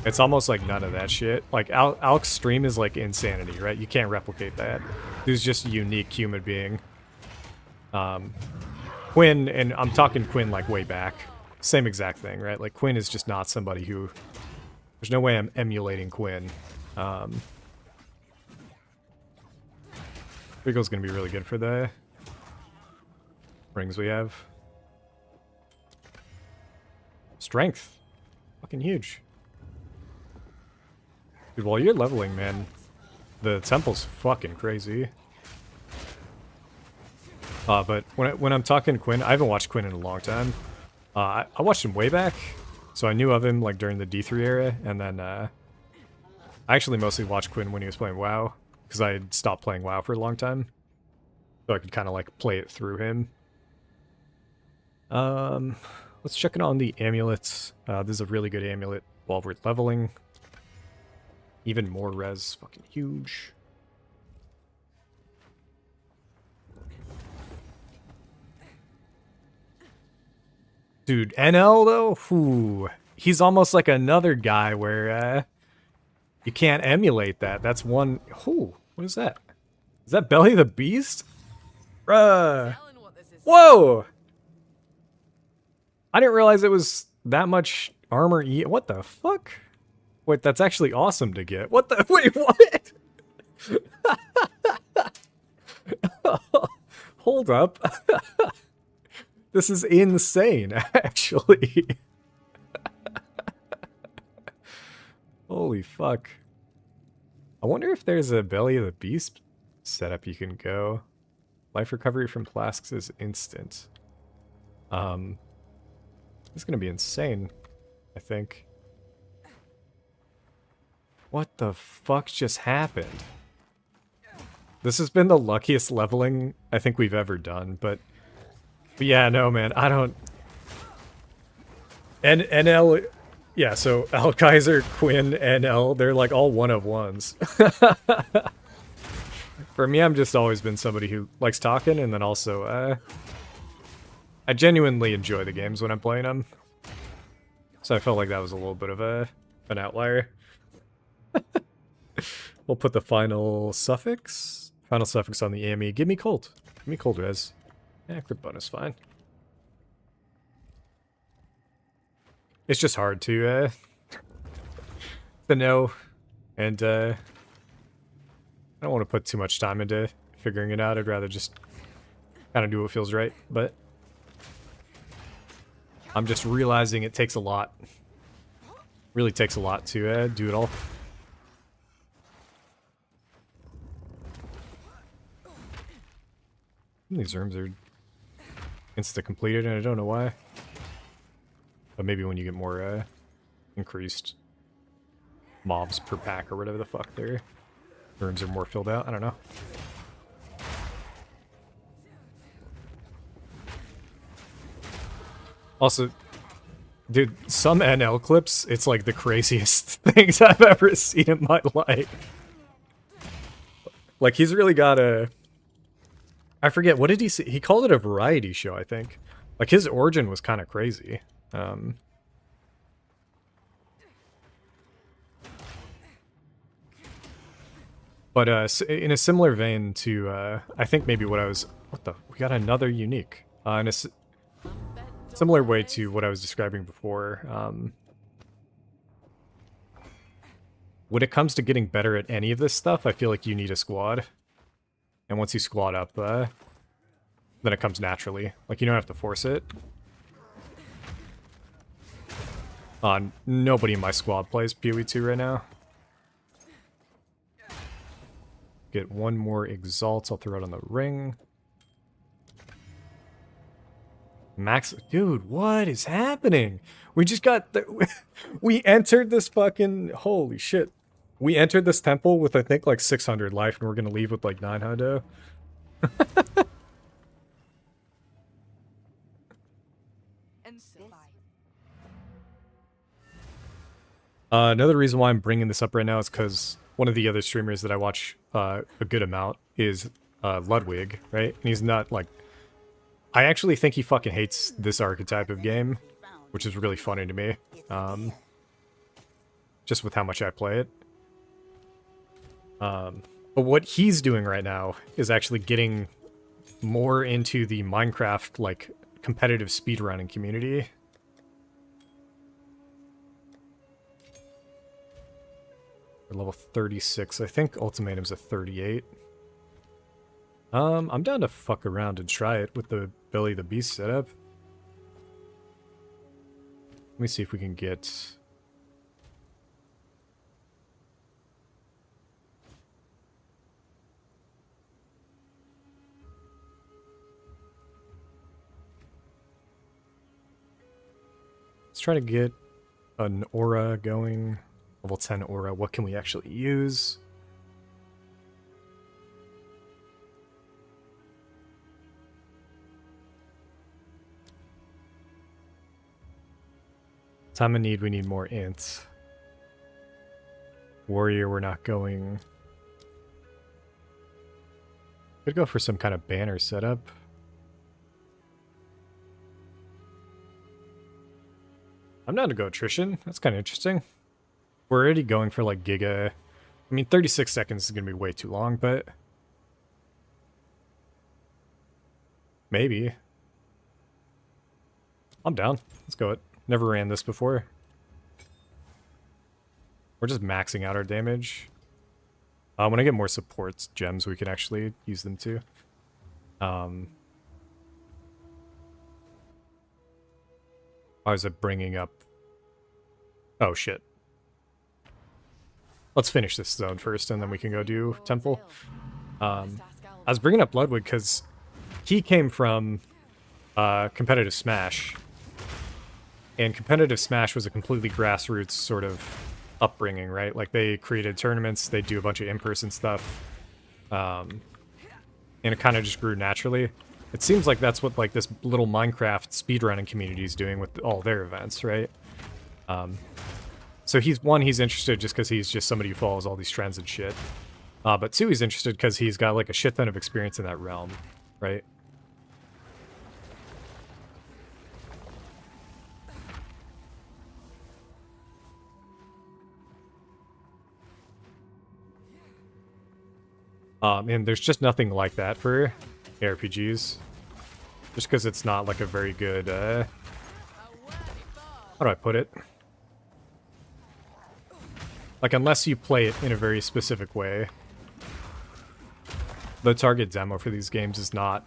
it's almost like none of that shit. Like Alk's stream is like insanity, right? You can't replicate that. He's just a unique human being. Quinn, and I'm talking Quinn like way back. Same exact thing, right? Like Quinn is just not somebody who... There's no way I'm emulating Quinn. Rigo's gonna be really good for the rings we have. Strength. Fucking huge. Dude, while you're leveling, man, the temple's fucking crazy. But when I'm talking Quinn, I haven't watched Quinn in a long time. I watched him way back, so I knew of him like during the D3 era, and then I actually mostly watched Quinn when he was playing WoW, because I had stopped playing WoW for a long time, so I could kind of like play it through him. Let's check in on the amulets. This is a really good amulet while we're leveling. Even more res, fucking huge. Dude, NL though, whew, he's almost like another guy where you can't emulate that. That's one. Ooh, what is that? Is that Belly the Beast? Bruh. Whoa! I didn't realize it was that much armor. What the fuck? Wait, that's actually awesome to get. What the? Wait, what? Hold up. This is insane, actually. Holy fuck. I wonder if there's a Belly of the Beast setup you can go. Life recovery from flasks is instant. It's gonna be insane, I think. What the fuck just happened? This has been the luckiest leveling I think we've ever done, but yeah, no man, I don't... NL... Yeah, so Alkaiser, Quinn, NL, they're like all one of ones. For me, I've just always been somebody who likes talking, and then also, I genuinely enjoy the games when I'm playing them. So I felt like that was a little bit of an outlier. We'll put the final suffix. Final suffix on the AME. Give me cold. Give me cold res. Yeah, crit bonus, fine. It's just hard to know, and I don't want to put too much time into figuring it out. I'd rather just kind of do what feels right, but I'm just realizing it takes a lot. Really takes a lot to do it all. These rooms are insta-completed, and I don't know why. But maybe when you get more increased mobs per pack or whatever the fuck, the rooms are more filled out. I don't know. Also, dude, some NL clips, it's like the craziest things I've ever seen in my life. Like, he's really got a... I forget, what did he say? He called it a variety show, I think. Like, his origin was kind of crazy. But in a similar vein to, I think maybe what I was... What the... We got another unique. In a similar way to what I was describing before. When it comes to getting better at any of this stuff, I feel like you need a squad. And once you squad up, then it comes naturally. Like, you don't have to force it. Nobody in my squad plays PoE 2 right now. Get one more Exalt. I'll throw it on the ring. Max... Dude, what is happening? We just got... We entered this fucking... Holy shit. We entered this temple with, I think, like 600 life, and we're gonna leave with like 900. Another reason why I'm bringing this up right now is because one of the other streamers that I watch a good amount is Ludwig, right? And he's not like... I actually think he fucking hates this archetype of game, which is really funny to me. Just with how much I play it. But what he's doing right now is actually getting more into the Minecraft, like, competitive speedrunning community. Level 36. I think Ultimatum's a 38. I'm down to fuck around and try it with the Belly the Beast setup. Let me see if we can get... Let's try to get an aura going. Level 10 aura. What can we actually use? Time of need, we need more int. Warrior, we're not going. Could go for some kind of banner setup. I'm down to go attrition. That's kind of interesting. We're already going for like Giga. I mean, 36 seconds is going to be way too long, but... Maybe. I'm down. Let's go it. Never ran this before. We're just maxing out our damage. When I get more supports gems, we can actually use them too. Why was it bringing up... Oh, shit. Let's finish this zone first, and then we can go do Temple. I was bringing up Ludwig because he came from competitive Smash. And competitive Smash was a completely grassroots sort of upbringing, right? Like, they created tournaments, they do a bunch of in-person stuff, and it kind of just grew naturally. It seems like that's what, like, this little Minecraft speedrunning community is doing with all their events, right? So he's interested just because he's just somebody who follows all these trends and shit. But two, he's interested because he's got, like, a shit ton of experience in that realm, right? And there's just nothing like that for ARPGs. Just because it's not, like, a very good, how do I put it? Like, unless you play it in a very specific way. The target demo for these games is not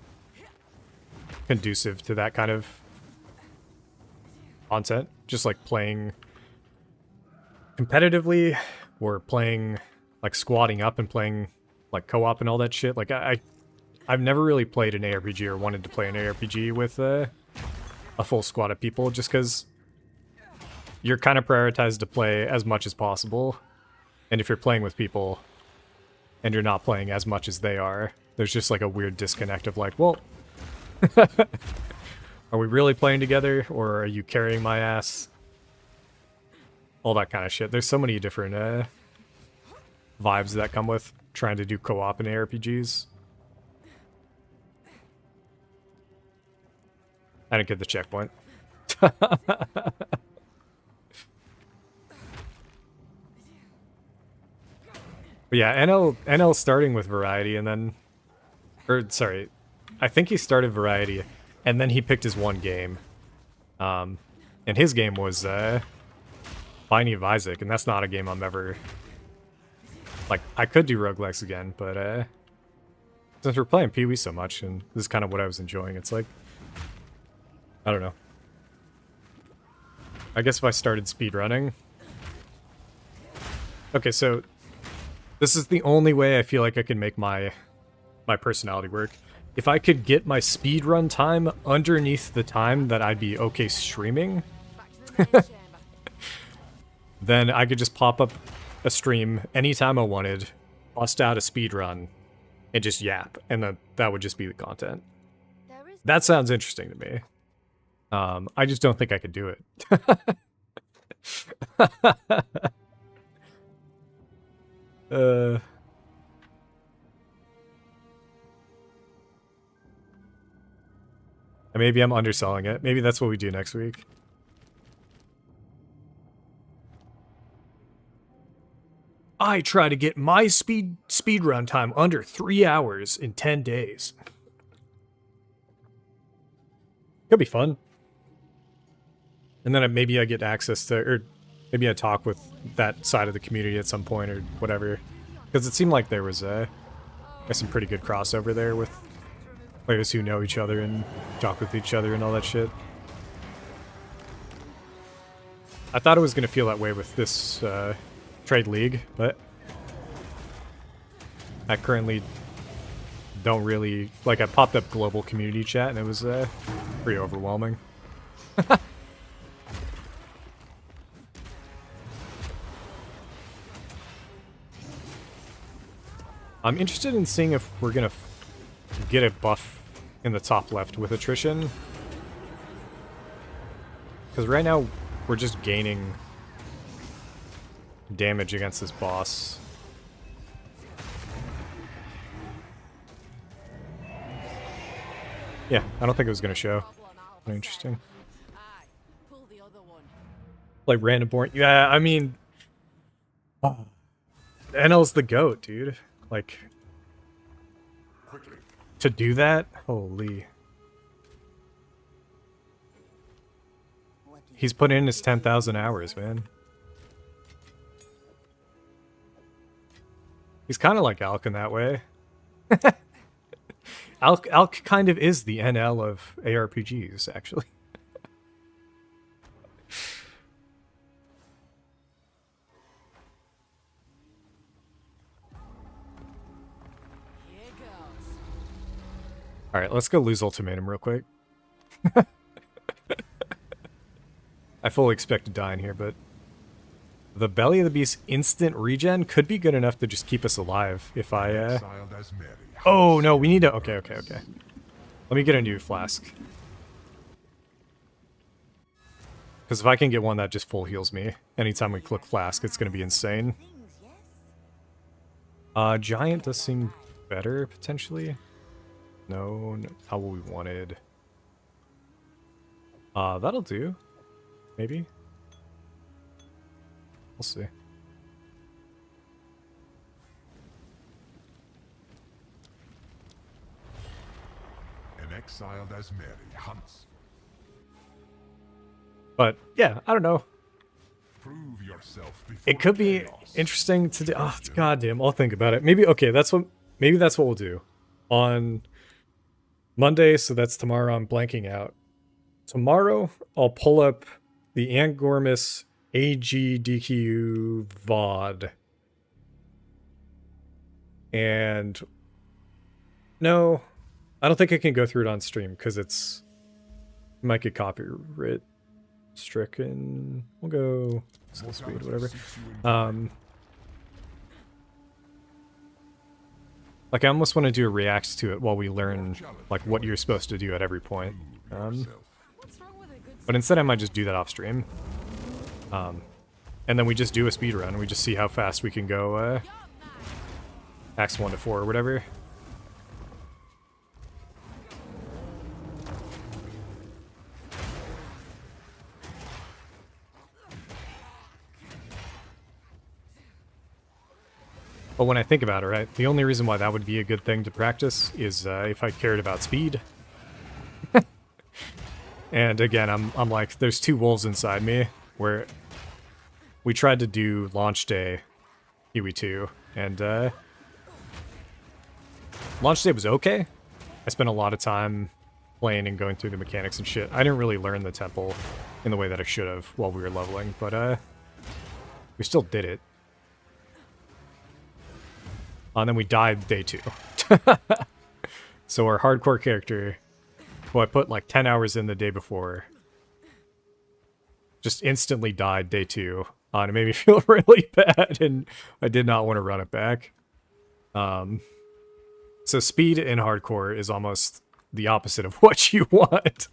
conducive to that kind of content. Just, like, playing competitively, or playing, like, squatting up and playing, like, co-op and all that shit. Like, I've never really played an ARPG or wanted to play an ARPG with a full squad of people, just because you're kind of prioritized to play as much as possible. And if you're playing with people and you're not playing as much as they are, there's just, like, a weird disconnect of, like, well, are we really playing together, or are you carrying my ass? All that kind of shit. There's so many different vibes that come with trying to do co-op in ARPGs. I didn't get the checkpoint. But yeah, NL starting with Variety, and then... Or, sorry, I think he started Variety, and then he picked his one game. And his game was Binding of Isaac, and that's not a game I'm ever... Like, I could do roguelikes again, but since we're playing Pee-wee so much, and this is kind of what I was enjoying, it's like... I don't know. I guess if I started speedrunning... Okay, so... This is the only way I feel like I can make my personality work. If I could get my speedrun time underneath the time that I'd be okay streaming, then I could just pop up a stream anytime I wanted, bust out a speedrun, and just yap, and then that would just be the content. That sounds interesting to me. I just don't think I could do it. Maybe I'm underselling it. Maybe that's what we do next week. I try to get my speedrun time under 3 hours in 10 days. Could be fun. And then maybe I get access to, or maybe I talk with that side of the community at some point or whatever. Because it seemed like there was some pretty good crossover there with players who know each other and talk with each other and all that shit. I thought it was going to feel that way with this trade league, but I currently don't really... Like, I popped up global community chat and it was pretty overwhelming. I'm interested in seeing if we're gonna get a buff in the top left with attrition. Because right now, we're just gaining damage against this boss. Yeah, I don't think it was gonna show. Interesting. Like random born. Yeah, I mean... NL's the GOAT, dude. Like, to do that? Holy. He's put in his 10,000 hours, man. He's kind of like Alk in that way. Alk kind of is the NL of ARPGs, actually. Alright, let's go lose Ultimatum real quick. I fully expect to die in here, but the Belly of the Beast instant regen could be good enough to just keep us alive if I... Exiled as Mary. Oh, no, we need to... Okay, okay, okay. Let me get a new flask. Because if I can get one that just full heals me, anytime we click flask, it's going to be insane. Things, yes? Giant does seem better, potentially. No, not what we wanted. That'll do. Maybe. We'll see. And exiled as Mary hunts. But, yeah, I don't know. Prove yourself before It could be chaos. interesting to do. Oh, goddamn! I'll think about it. Maybe okay. Maybe that's what we'll do on Monday. So that's tomorrow. I'm blanking out. Tomorrow I'll pull up the Angormus AGDQ VOD, and no, I don't think I can go through it on stream because it might get copyright stricken. We'll go slow speed, whatever. Like I almost want to do a reacts to it while we learn like what you're supposed to do at every point. What's wrong with a good But instead I might just do that off stream. And then we just do a speed run. We just see how fast we can go acts 1 to 4 or whatever. But when I think about it, right, the only reason why that would be a good thing to practice is if I cared about speed. And again, I'm like, there's two wolves inside me, where we tried to do launch day Huey 2, and launch day was okay. I spent a lot of time playing and going through the mechanics and shit. I didn't really learn the temple in the way that I should have while we were leveling, but we still did it. And then we died day 2. So our hardcore character, who I put like 10 hours in the day before, just instantly died day 2. And it made me feel really bad, and I did not want to run it back. So speed in hardcore is almost the opposite of what you want.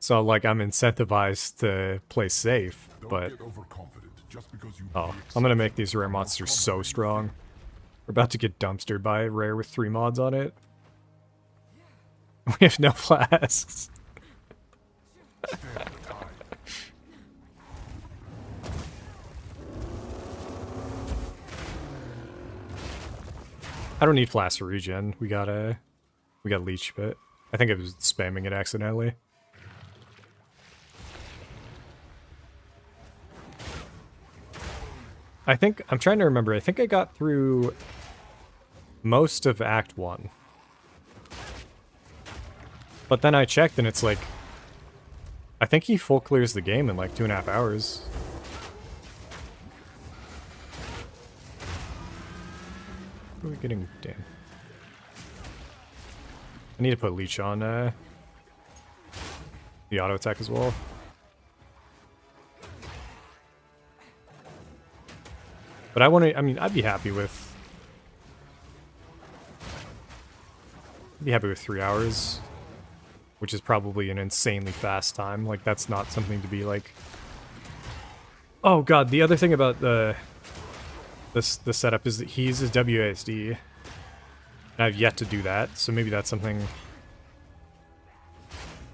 So, like, I'm incentivized to play safe, but... Don't get overconfident just because you Oh, I'm gonna make these rare monsters so strong. We're about to get dumpstered by a rare with 3 mods on it. We have no flasks. I don't need flasks for regen. We got leech, but I think I was spamming it accidentally. I think, I'm trying to remember, I think I got through most of Act 1. But then I checked and it's like, I think he full clears the game in like 2.5 hours. What are we getting? Damn. I need to put leech on the auto attack as well. But I want to, I mean, I'd be happy with 3 hours, which is probably an insanely fast time. Like, that's not something to be like... Oh god, the other thing about the setup is that he uses WASD, and I've yet to do that, so maybe that's something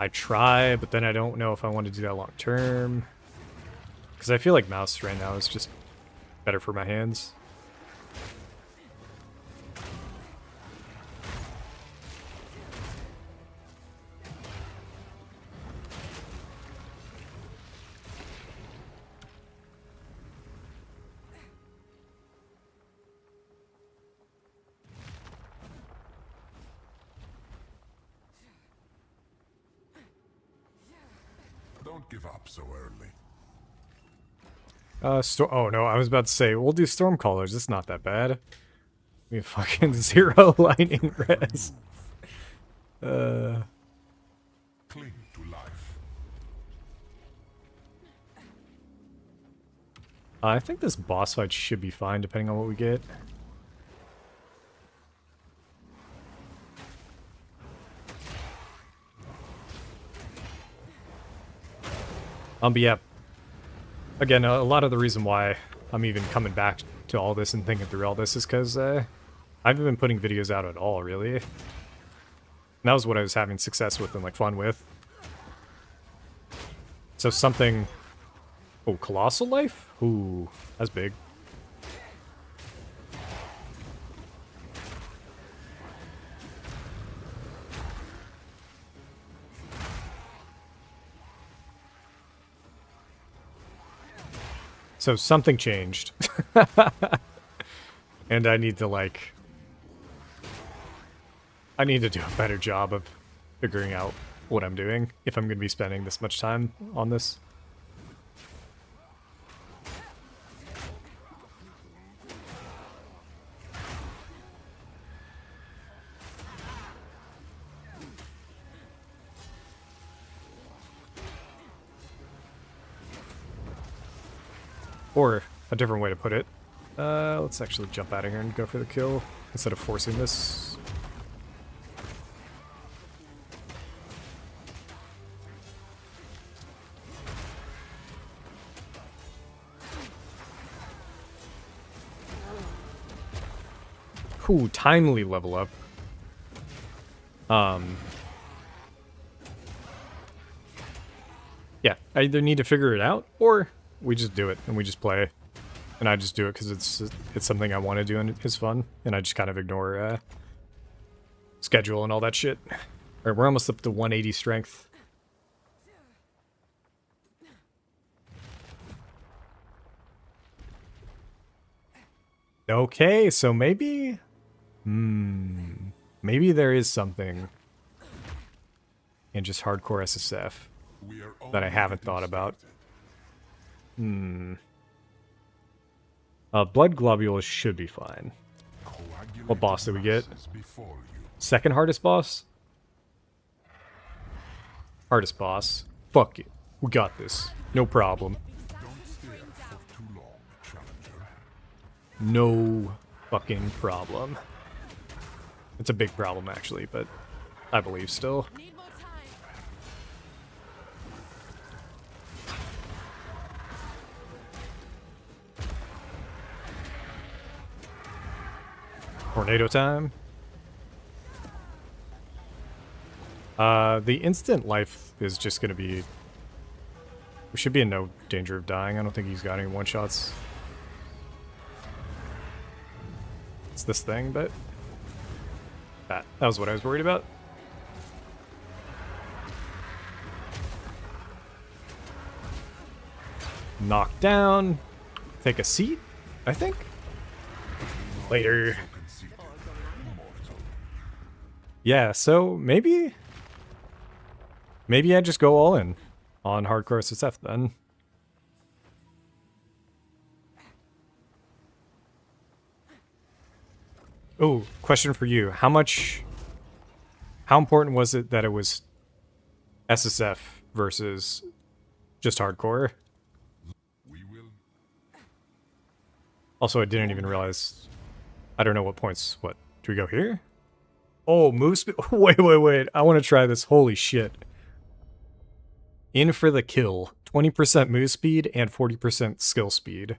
I try, but then I don't know if I want to do that long term. Because I feel like mouse right now is just better for my hands. Don't give up so early. Oh no, I was about to say, we'll do Stormcallers. It's not that bad. We have fucking 0 lightning res. Cling to life. I think this boss fight should be fine, depending on what we get. But yeah. Again, a lot of the reason why I'm even coming back to all this and thinking through all this is because I haven't been putting videos out at all, really. And that was what I was having success with and like fun with. So something... Oh, Colossal Life? Ooh, that's big. So something changed. And I need to, like... I need to do a better job of figuring out what I'm doing if I'm going to be spending this much time on this. Or a different way to put it. Let's actually jump out of here and go for the kill instead of forcing this. Ooh, timely level up. Yeah, I either need to figure it out or we just do it and we just play. And I just do it because it's something I want to do and it's fun. And I just kind of ignore schedule and all that shit. Alright, we're almost up to 180 strength. Okay, so maybe... maybe there is something in just hardcore SSF that I haven't thought about. Blood globules should be fine. What boss did we get? Second hardest boss? Hardest boss. Fuck it. We got this. No problem. No fucking problem. It's a big problem, actually, but I believe still. Need more time. Tornado time. The instant life is just gonna be... We should be in no danger of dying. I don't think he's got any one-shots. It's this thing, but... That was what I was worried about. Knock down. Take a seat, I think. Later. Yeah, so maybe I just go all in on hardcore SSF then. Oh, question for you. How important was it that it was SSF versus just hardcore? Also, I didn't even realize... I don't know what points... What? Do we go here? Oh, move speed... Wait. I want to try this. Holy shit. In for the kill. 20% move speed and 40% skill speed.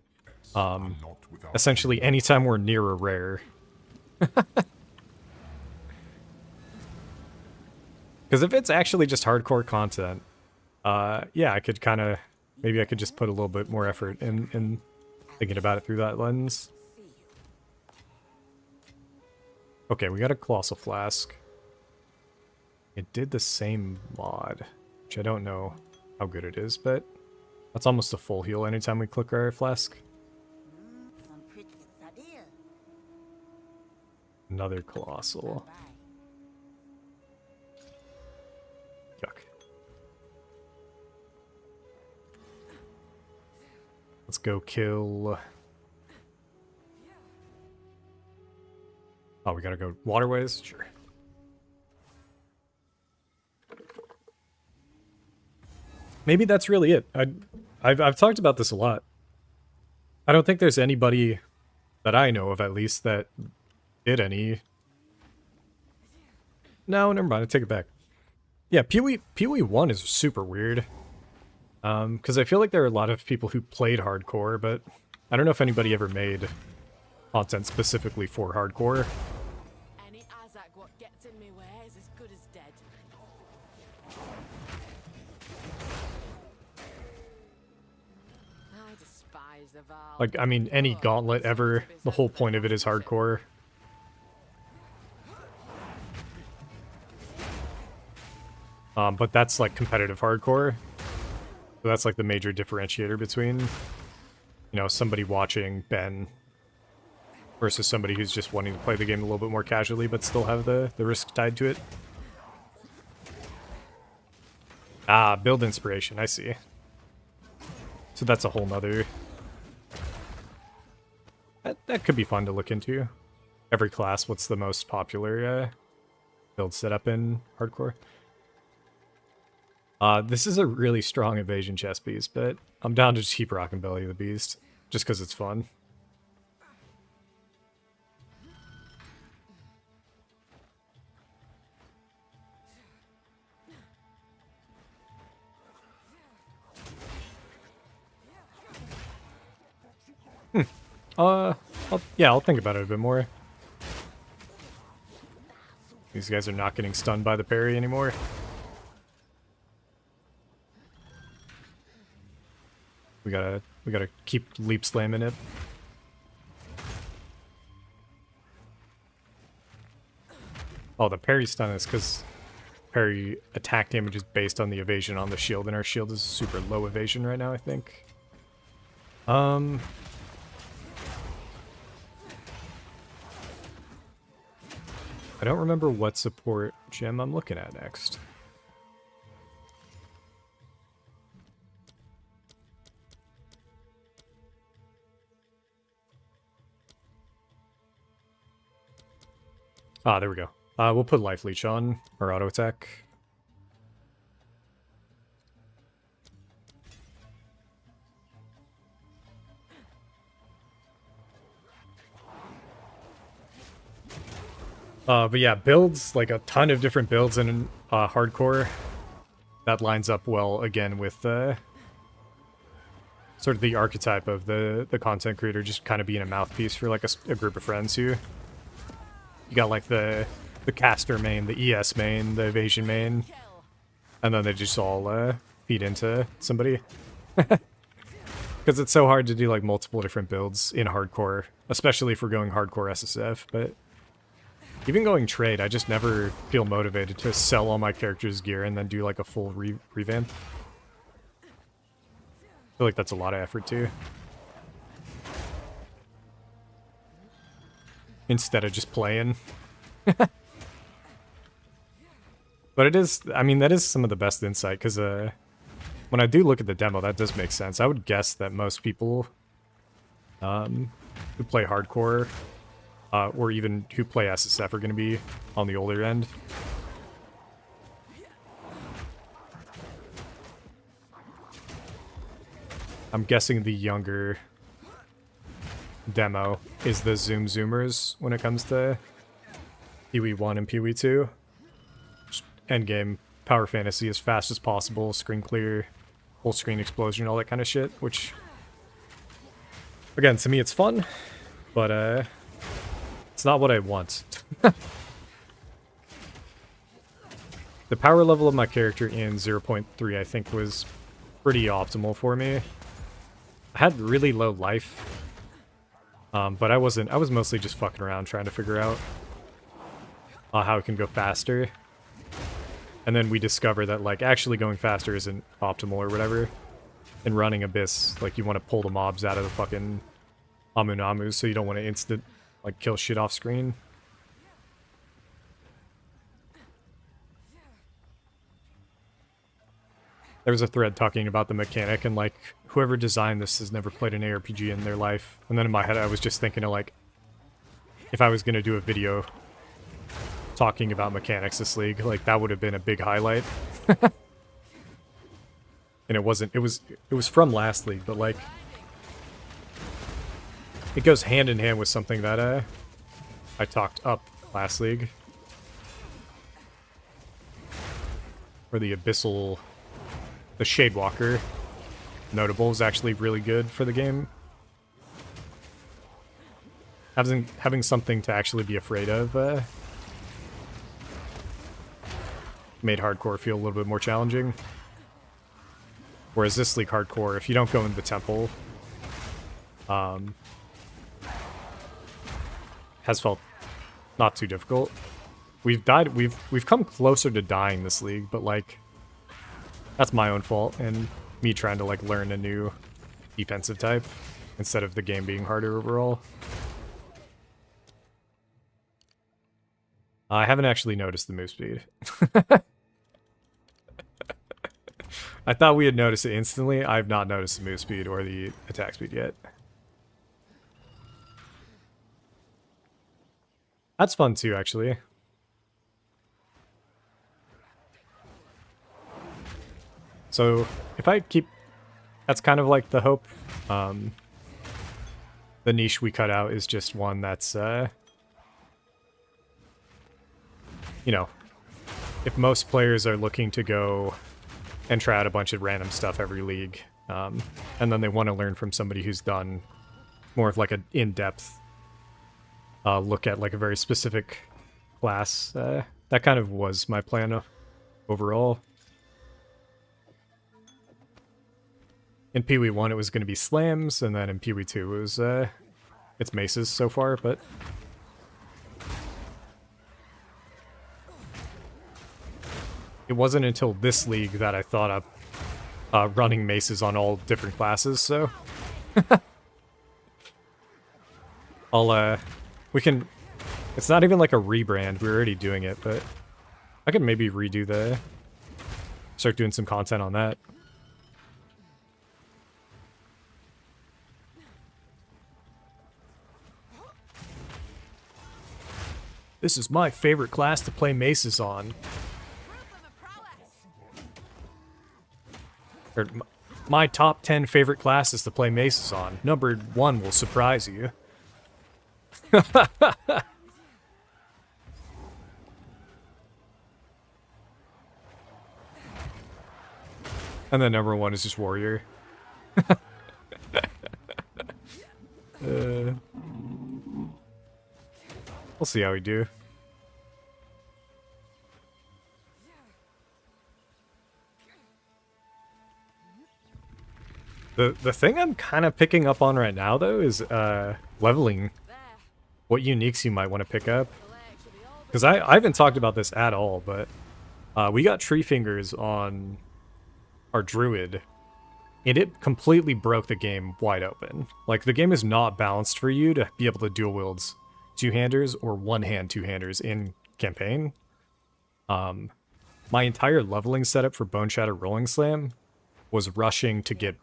Essentially, anytime we're near a rare. Because if it's actually just hardcore content, yeah, I could kind of... Maybe I could just put a little bit more effort in thinking about it through that lens. Okay, we got a Colossal Flask. It did the same mod, which I don't know how good it is, but that's almost a full heal anytime we click our flask. Another Colossal. Yuck. Let's go kill... Oh, we gotta go waterways? Sure. Maybe that's really it. I've talked about this a lot. I don't think there's anybody that I know of, at least, that did any... No, never mind. I take it back. Yeah, Pee-wee 1 is super weird. Because I feel like there are a lot of people who played hardcore, but I don't know if anybody ever made content specifically for hardcore. Any Azak what gets in me way is as good as dead. I despise the Vaal. Like, I mean, any gauntlet ever, the whole point of it is hardcore. But that's like competitive hardcore. So that's like the major differentiator between, you know, somebody watching Ben versus somebody who's just wanting to play the game a little bit more casually but still have the risk tied to it. Ah, build inspiration, I see. So that's a whole nother... That could be fun to look into. Every class, what's the most popular build setup in hardcore? This is a really strong evasion chest beast, but I'm down to just keep rocking Belly of the Beast, just because it's fun. I'll think about it a bit more. These guys are not getting stunned by the parry anymore. We gotta keep leap slamming it. Oh, the parry stun is because parry attack damage is based on the evasion on the shield, and our shield is super low evasion right now, I think. I don't remember what support gem I'm looking at next. Ah, there we go. We'll put Life Leech on, or Auto Attack. But yeah, builds, like a ton of different builds in hardcore. That lines up well, again, with sort of the archetype of the content creator just kind of being a mouthpiece for like a group of friends who... You got like the caster main, the ES main, the evasion main, and then they just all feed into somebody. Because it's so hard to do like multiple different builds in hardcore, especially if we're going hardcore SSF, but even going trade, I just never feel motivated to sell all my characters' gear and then do like a full revamp. I feel like that's a lot of effort too. Instead of just playing. But it is, I mean, that is some of the best insight, because when I do look at the demo, that does make sense. I would guess that most people who play hardcore, or even who play SSF, are going to be on the older end. I'm guessing the younger demo is the Zoomers when it comes to Pee-wee 1 and Pee-wee 2. Endgame power fantasy as fast as possible, screen clear, full screen explosion, all that kind of shit, which, again, to me it's fun, but it's not what I want. The power level of my character in 0.3 I think was pretty optimal for me. I had really low life. But I was mostly just fucking around trying to figure out how it can go faster. And then we discover that, like, actually going faster isn't optimal or whatever. In running Abyss, like, you want to pull the mobs out of the fucking Amunamus, so you don't want to instant, like, kill shit off screen. There was a thread talking about the mechanic, and like whoever designed this has never played an ARPG in their life. And then in my head, I was just thinking of like, if I was gonna do a video talking about mechanics this league, like that would have been a big highlight. And it wasn't. It was from last league, but like it goes hand in hand with something that I talked up last league, where the Abyssal, the Shadewalker notable is actually really good for the game. Having something to actually be afraid of made hardcore feel a little bit more challenging. Whereas this league hardcore, if you don't go into the temple, has felt not too difficult. We've come closer to dying this league, but like that's my own fault and me trying to like learn a new defensive type instead of the game being harder overall. I haven't actually noticed the move speed. I thought we had noticed it instantly. I've not noticed the move speed or the attack speed yet. That's fun too, actually. So, if I keep... That's kind of like the hope. The niche we cut out is just one that's, you know, if most players are looking to go and try out a bunch of random stuff every league, and then they want to learn from somebody who's done more of like an in-depth look at like a very specific class. That kind of was my plan overall. In Pee-wee 1 it was going to be slams, and then in Pee-wee 2 it was it's maces so far, but it wasn't until this league that I thought up running maces on all different classes, so we can, it's not even like a rebrand, we're already doing it, but I can maybe start doing some content on that. This is my favorite class to play maces on. Or my top 10 favorite classes to play maces on. Number 1 will surprise you. And then number 1 is just warrior. We'll see how we do. The thing I'm kind of picking up on right now, though, is leveling. What uniques you might want to pick up. Because I haven't talked about this at all, but we got tree fingers on our druid, and it completely broke the game wide open. Like, the game is not balanced for you to be able to dual wields two-handers or one-hand two-handers in campaign. My entire leveling setup for Bone Shatter Rolling Slam was rushing to get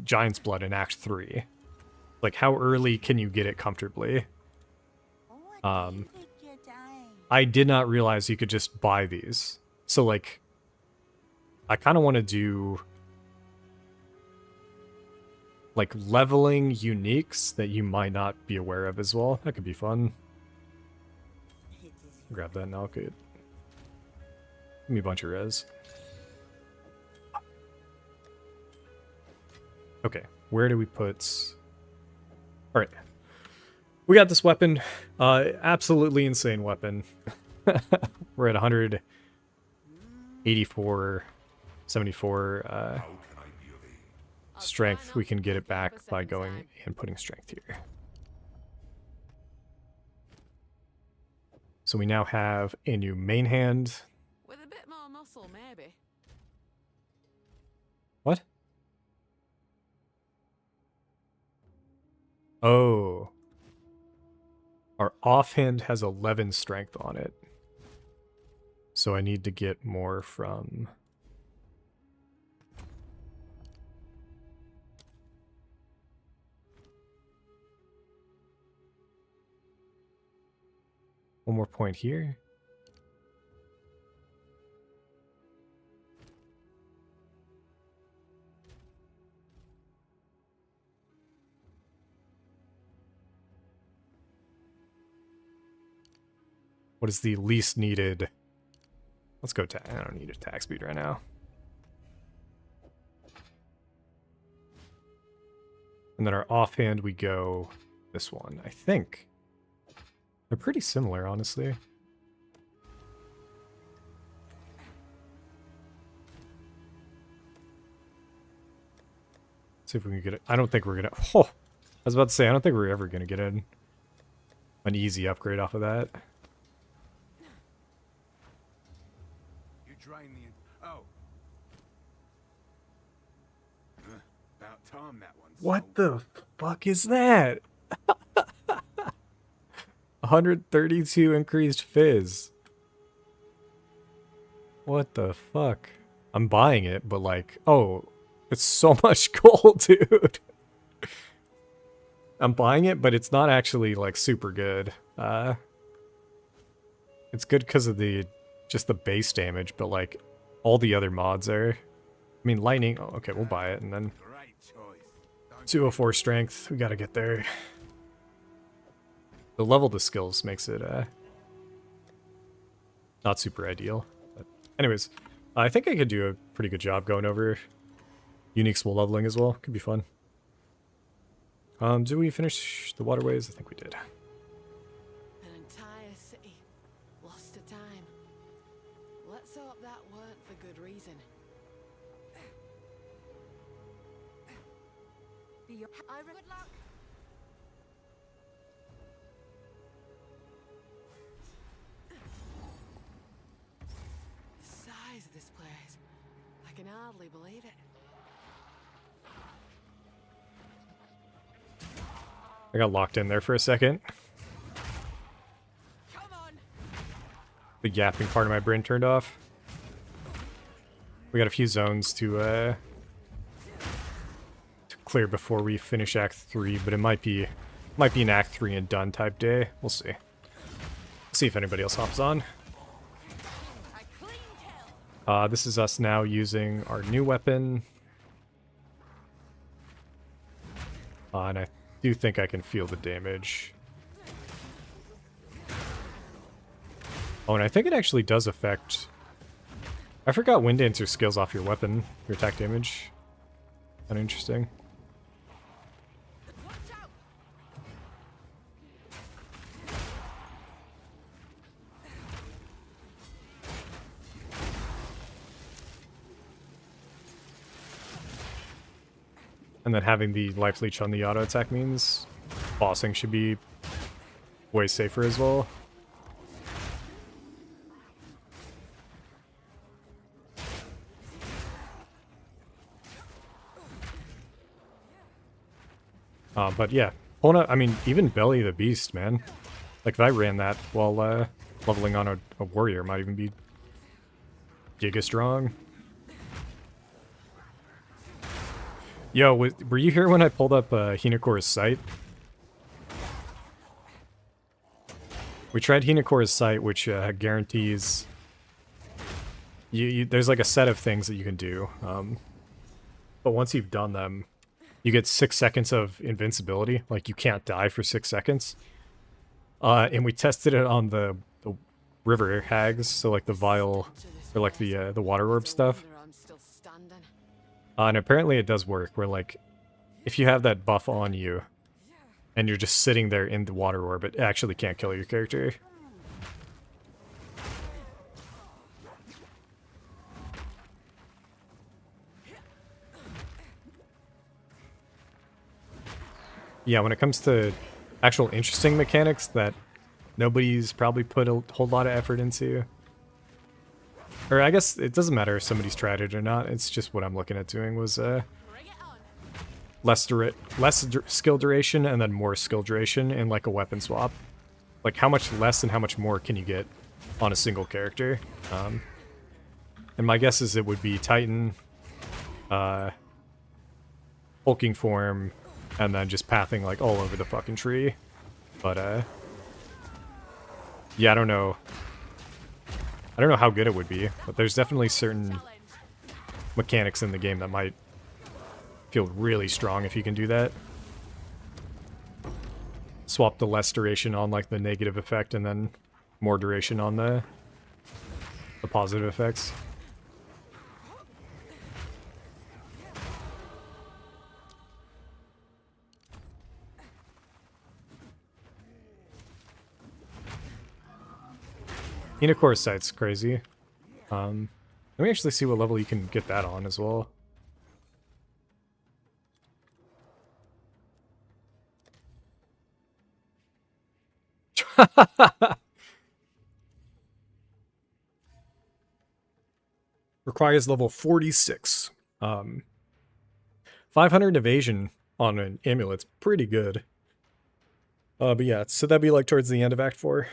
Giant's Blood in Act 3. Like, how early can you get it comfortably? I did not realize you could just buy these. So, like, I kind of want to do like leveling uniques that you might not be aware of as well. That could be fun. Grab that now, good. Give me a bunch of res. Okay, where do we put... Alright. We got this weapon. Absolutely insane weapon. We're at 184, 74 strength. We can get it back by going and putting strength here. So we now have a new main hand. With a bit more muscle, maybe. What? Oh. Our offhand has 11 strength on it. So I need to get more from One more point here. What is the least needed? Let's go I don't need attack speed right now. And then our offhand, we go this one, I think. They're pretty similar, honestly. See if we can get it. I don't think we're gonna. Oh, I was about to say, I don't think we're ever gonna get an easy upgrade off of that. You drain the... Oh. About time that one. What the fuck is that? 132 increased fizz. What the fuck? I'm buying it, but like, oh, it's so much gold, dude. I'm buying it, but it's not actually like super good. It's good because of just the base damage, but like all the other mods are. I mean, lightning. Oh, okay, we'll buy it, and then Great choice. 204 strength. We gotta get there. The level the skills makes it not super ideal. But anyways, I think I could do a pretty good job going over unique small leveling as well. Could be fun. Did we finish the waterways? I think we did. An entire city lost to time. Let's hope that weren't for good reason. Good luck. The size of this place. I can hardly believe it. I got locked in there for a second. Come on. The yapping part of my brain turned off. We got a few zones to clear before we finish Act 3, but it might be an Act 3 and done type day. We'll see. See if anybody else hops on. A clean kill. This is us now using our new weapon. And I do think I can feel the damage. Oh, and I think it actually does affect... I forgot Wind Dancer skills off your weapon, your attack damage. Kind of interesting. Watch out. And then having the life leech on the auto attack means bossing should be way safer as well. But yeah, I mean, even Belly the Beast, man. Like, if I ran that while leveling on a warrior, might even be giga strong. Yo, were you here when I pulled up Hinakor's site? We tried Hinakor's site, which guarantees... there's like a set of things that you can do. But once you've done them, you get 6 seconds of invincibility. Like, you can't die for 6 seconds. And we tested it on the river hags, so like the Vaal, or like the water orb stuff. I'm still standing. And apparently it does work, where like, if you have that buff on you, and you're just sitting there in the water orb, it actually can't kill your character. Yeah, when it comes to actual interesting mechanics that nobody's probably put a whole lot of effort into. Or I guess it doesn't matter if somebody's tried it or not, it's just what I'm looking at doing was Bring it on. less skill duration and then more skill duration in like a weapon swap. Like how much less and how much more can you get on a single character? And my guess is it would be Titan, hulking form, and then just pathing like all over the fucking tree. But Yeah, I don't know. I don't know how good it would be, but there's definitely certain mechanics in the game that might feel really strong if you can do that. Swap the less duration on like the negative effect and then more duration on the positive effects. Unicorn Sight's crazy. Let me actually see what level you can get that on as well. Requires level 46. 500 evasion on an amulet's pretty good. But yeah, so that'd be like towards the end of Act 4.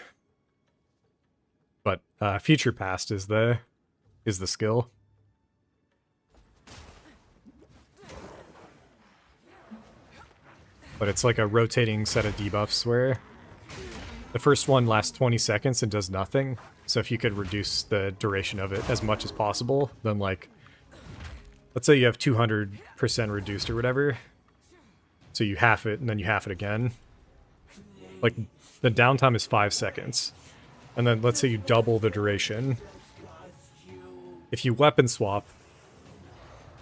But Future Past is the skill. But it's like a rotating set of debuffs where the first one lasts 20 seconds and does nothing. So if you could reduce the duration of it as much as possible, then like, let's say you have 200% reduced or whatever. So you half it and then you half it again. Like the downtime is 5 seconds. And then let's say you double the duration. If you weapon swap,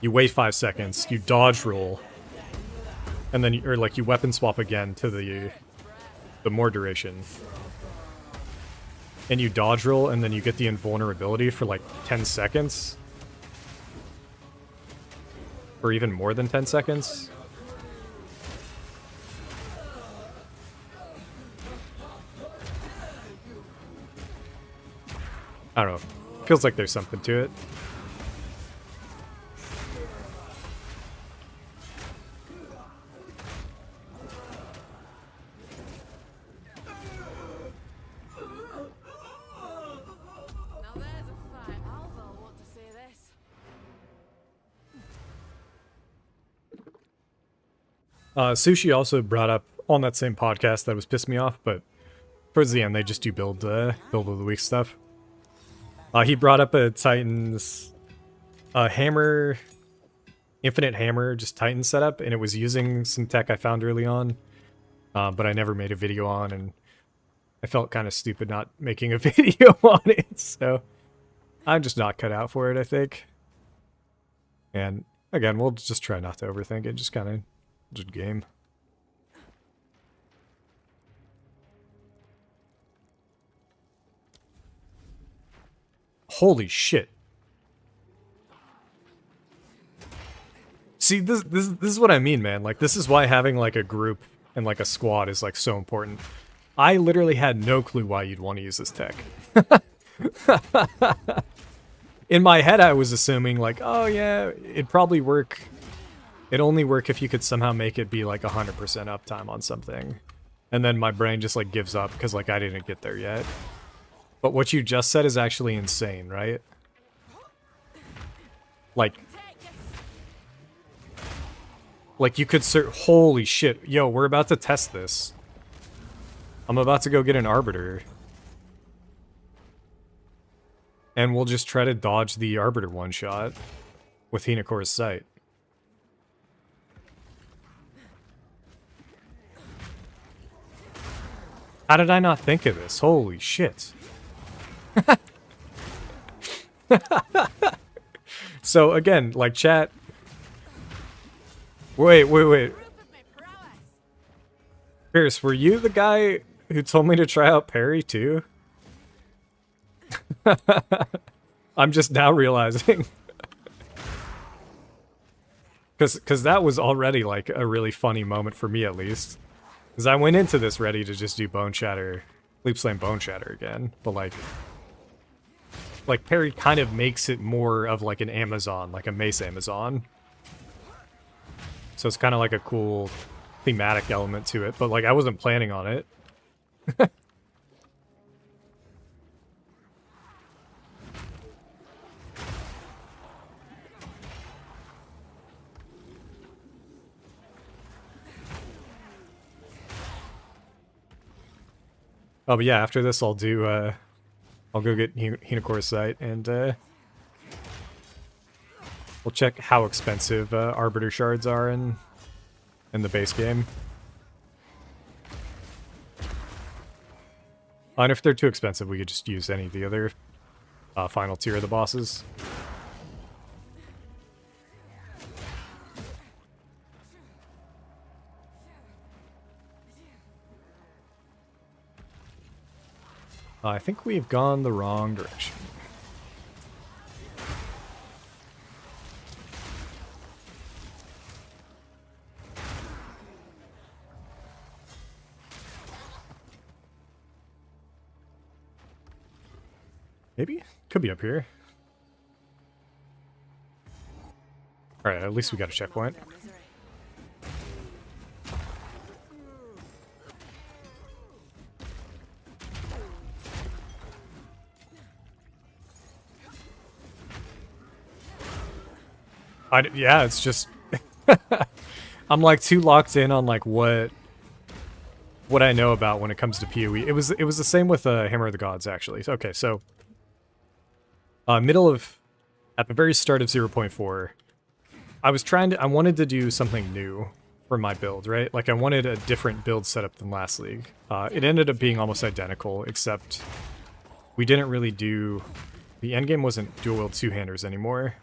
you wait 5 seconds, you dodge roll, and then you weapon swap again to the more duration. And you dodge roll, and then you get the invulnerability for like 10 seconds. Or even more than 10 seconds. I don't know. Feels like there's something to it. Now there's a fight. Vaal want to say this. Sushi also brought up on that same podcast that was pissed me off, but towards the end they just do build of the week stuff. He brought up a Titan's hammer, infinite hammer, just Titan setup, and it was using some tech I found early on, but I never made a video on, and I felt kind of stupid not making a video on it, so I'm just not cut out for it, I think. And again, we'll just try not to overthink it, just kind of just game. Holy shit. See, this is what I mean, man. Like, this is why having, like, a group and, like, a squad is, like, so important. I literally had no clue why you'd want to use this tech. In my head, I was assuming, like, oh, yeah, it'd probably work. It'd only work if you could somehow make it be, like, 100% uptime on something. And then my brain just, like, gives up because, like, I didn't get there yet. But what you just said is actually insane, right? Like you could holy shit. Yo, we're about to test this. I'm about to go get an Arbiter. And we'll just try to dodge the Arbiter one-shot with Hinakor's Sight. How did I not think of this? Holy shit. So again, like chat. Wait. Pierce, were you the guy who told me to try out parry too? I'm just now realizing. Cause that was already like a really funny moment for me at least. Cause I went into this ready to just do Bone Shatter, Leap Slam Bone Shatter again, but like parry kind of makes it more of like an Amazon, like a Mace Amazon. So it's kind of like a cool thematic element to it, but like I wasn't planning on it. Oh, but yeah, after this I'll do, I'll go get Hinocor's site, and, we'll check how expensive, Arbiter Shards are in the base game. And if they're too expensive, we could just use any of the other, final tier of the bosses. I think we've gone the wrong direction. Maybe? Could be up here. Alright, at least we got a checkpoint. Yeah, it's just... I'm like too locked in on like what I know about when it comes to PoE. It was the same with Hammer of the Gods, actually. Okay, so... at the very start of 0.4, I wanted to do something new for my build, right? Like, I wanted a different build setup than last league. It ended up being almost identical, except we didn't really do... The endgame wasn't dual-wield two-handers anymore.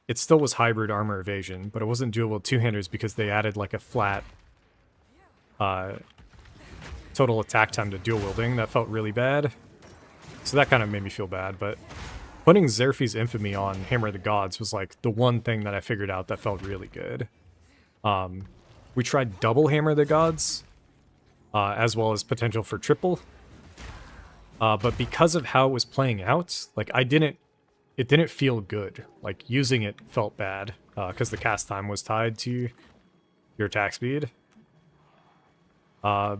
It still was hybrid armor evasion, but it wasn't dual-wield two-handers because they added, like, a flat total attack time to dual-wielding. That felt really bad. So that kind of made me feel bad, but putting Xerfe's Infamy on Hammer of the Gods was, like, the one thing that I figured out that felt really good. We tried double Hammer of the Gods, as well as potential for triple. But because of how it was playing out, like, it didn't feel good. Like, using it felt bad, because the cast time was tied to your attack speed. But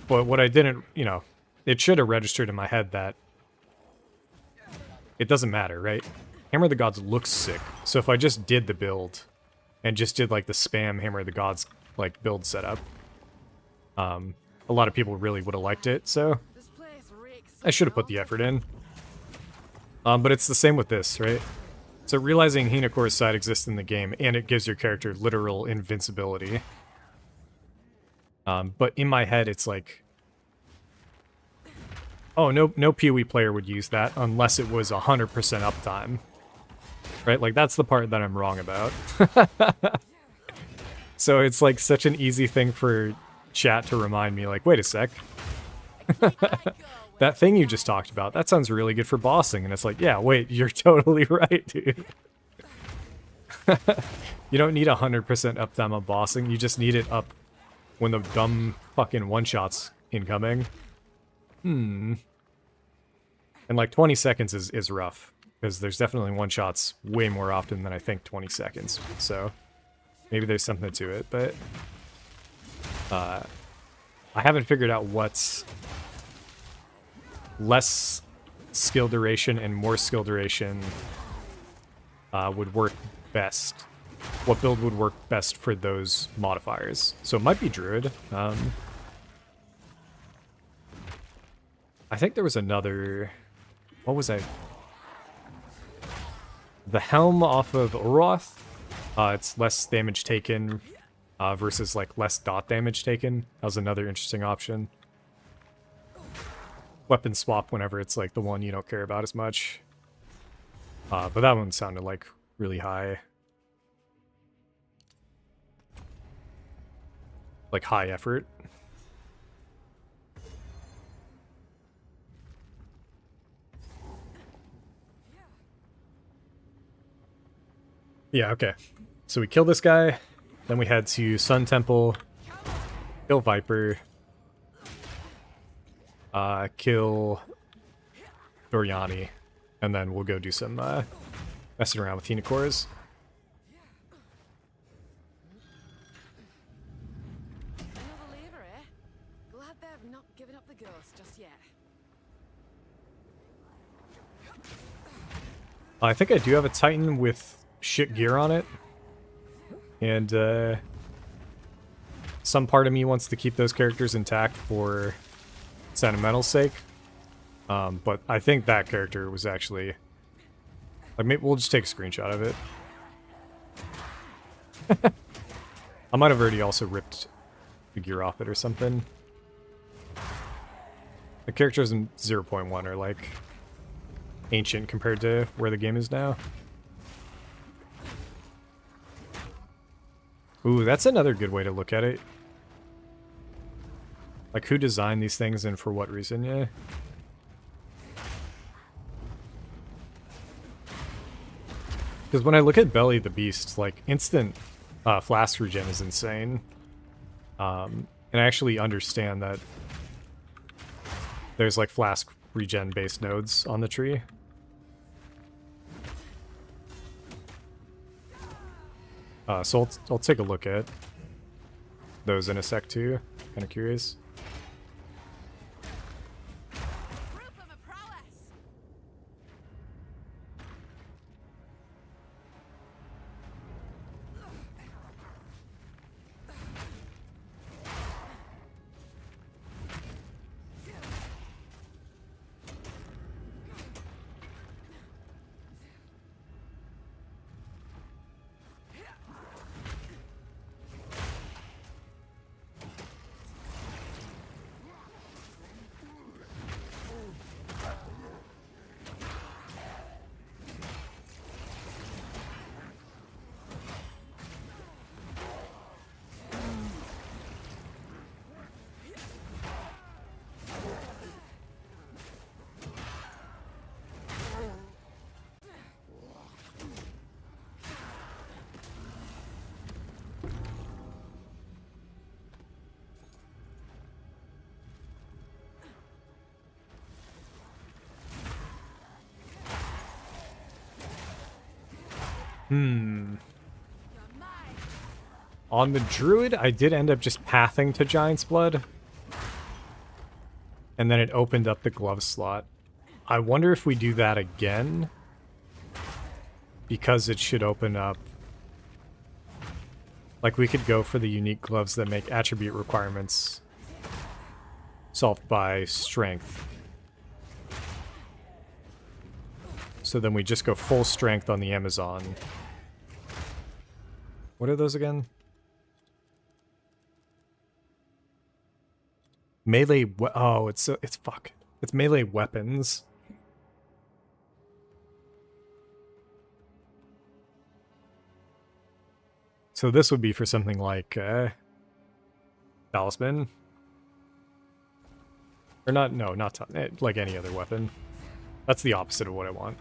what I didn't, it should have registered in my head that it doesn't matter, right? Hammer of the Gods looks sick. So if I just did the build and just did like the spam Hammer of the Gods like build setup, a lot of people really would have liked it. So I should have put the effort in. But it's the same with this, right? So realizing Hinocor's side exists in the game and it gives your character literal invincibility. But in my head, it's like, oh, no PoE player would use that unless it was 100% uptime. Right? Like, that's the part that I'm wrong about. So it's like such an easy thing for chat to remind me, like, wait a sec. That thing you just talked about, that sounds really good for bossing. And it's like, yeah, wait, you're totally right, dude. You don't need 100% uptime on bossing, you just need it up when the dumb fucking one-shot's incoming. And like 20 seconds is rough, because there's definitely one-shots way more often than I think 20 seconds. So maybe there's something to it, but I haven't figured out what's less skill duration and more skill duration would work best. What build would work best for those modifiers? So it might be Druid. I think there was another... What was I... The Helm off of Oroth. It's less damage taken versus like less dot damage taken. That was another interesting option. Weapon swap whenever it's like the one you don't care about as much. But that one sounded like really high. Like high effort. Yeah, okay. So we kill this guy, then we head to Sun Temple, kill Viper, kill Doriani, and then we'll go do some messing around with Hinocors. Another lever, eh? Glad they've not given up the ghost just yet. I think I do have a Titan with shit gear on it. And some part of me wants to keep those characters intact for sentimental sake. But I think that character was actually... Like, maybe we'll just take a screenshot of it. I might have already also ripped the gear off it or something. The characters in 0.1 are, like, ancient compared to where the game is now. Ooh, that's another good way to look at it. Like, who designed these things and for what reason, yeah? Because when I look at Belly the Beast, like, instant flask regen is insane. And I actually understand that there's, like, flask regen based nodes on the tree. So I'll take a look at those in a sec too. Kind of curious. On the Druid, I did end up just pathing to Giant's Blood. And then it opened up the glove slot. I wonder if we do that again. Because it should open up... Like, we could go for the unique gloves that make attribute requirements solved by strength. So then we just go full strength on the Amazon. What are those again? Melee oh, it's fuck. It's melee weapons. So this would be for something like Talisman. Or not, no, not like any other weapon. That's the opposite of what I want.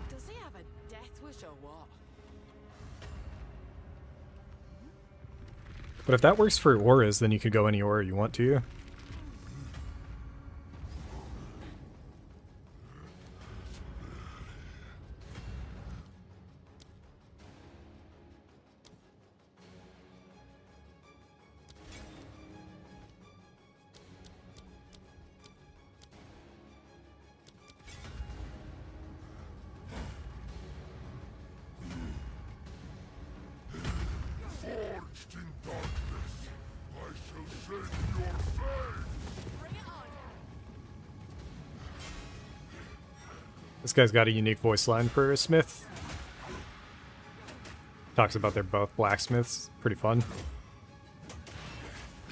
Does he have a death wish or what? But if that works for auras, then you could go any aura you want to. This guy's got a unique voice line for a smith. Talks about they're both blacksmiths. Pretty fun.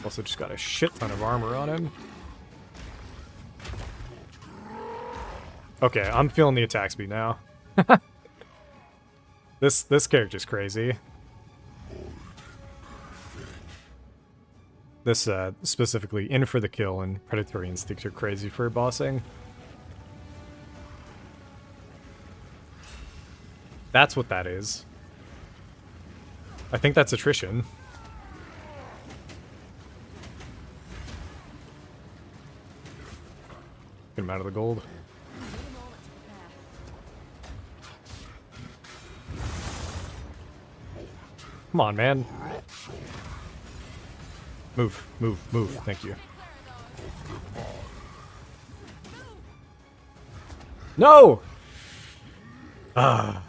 Also just got a shit ton of armor on him. Okay, I'm feeling the attack speed now. This character's crazy. This specifically in for the kill and predatory instinct are crazy for bossing. That's what that is. I think that's attrition. Get him out of the gold. Come on, man. Move, move, move. Thank you. No! Ah.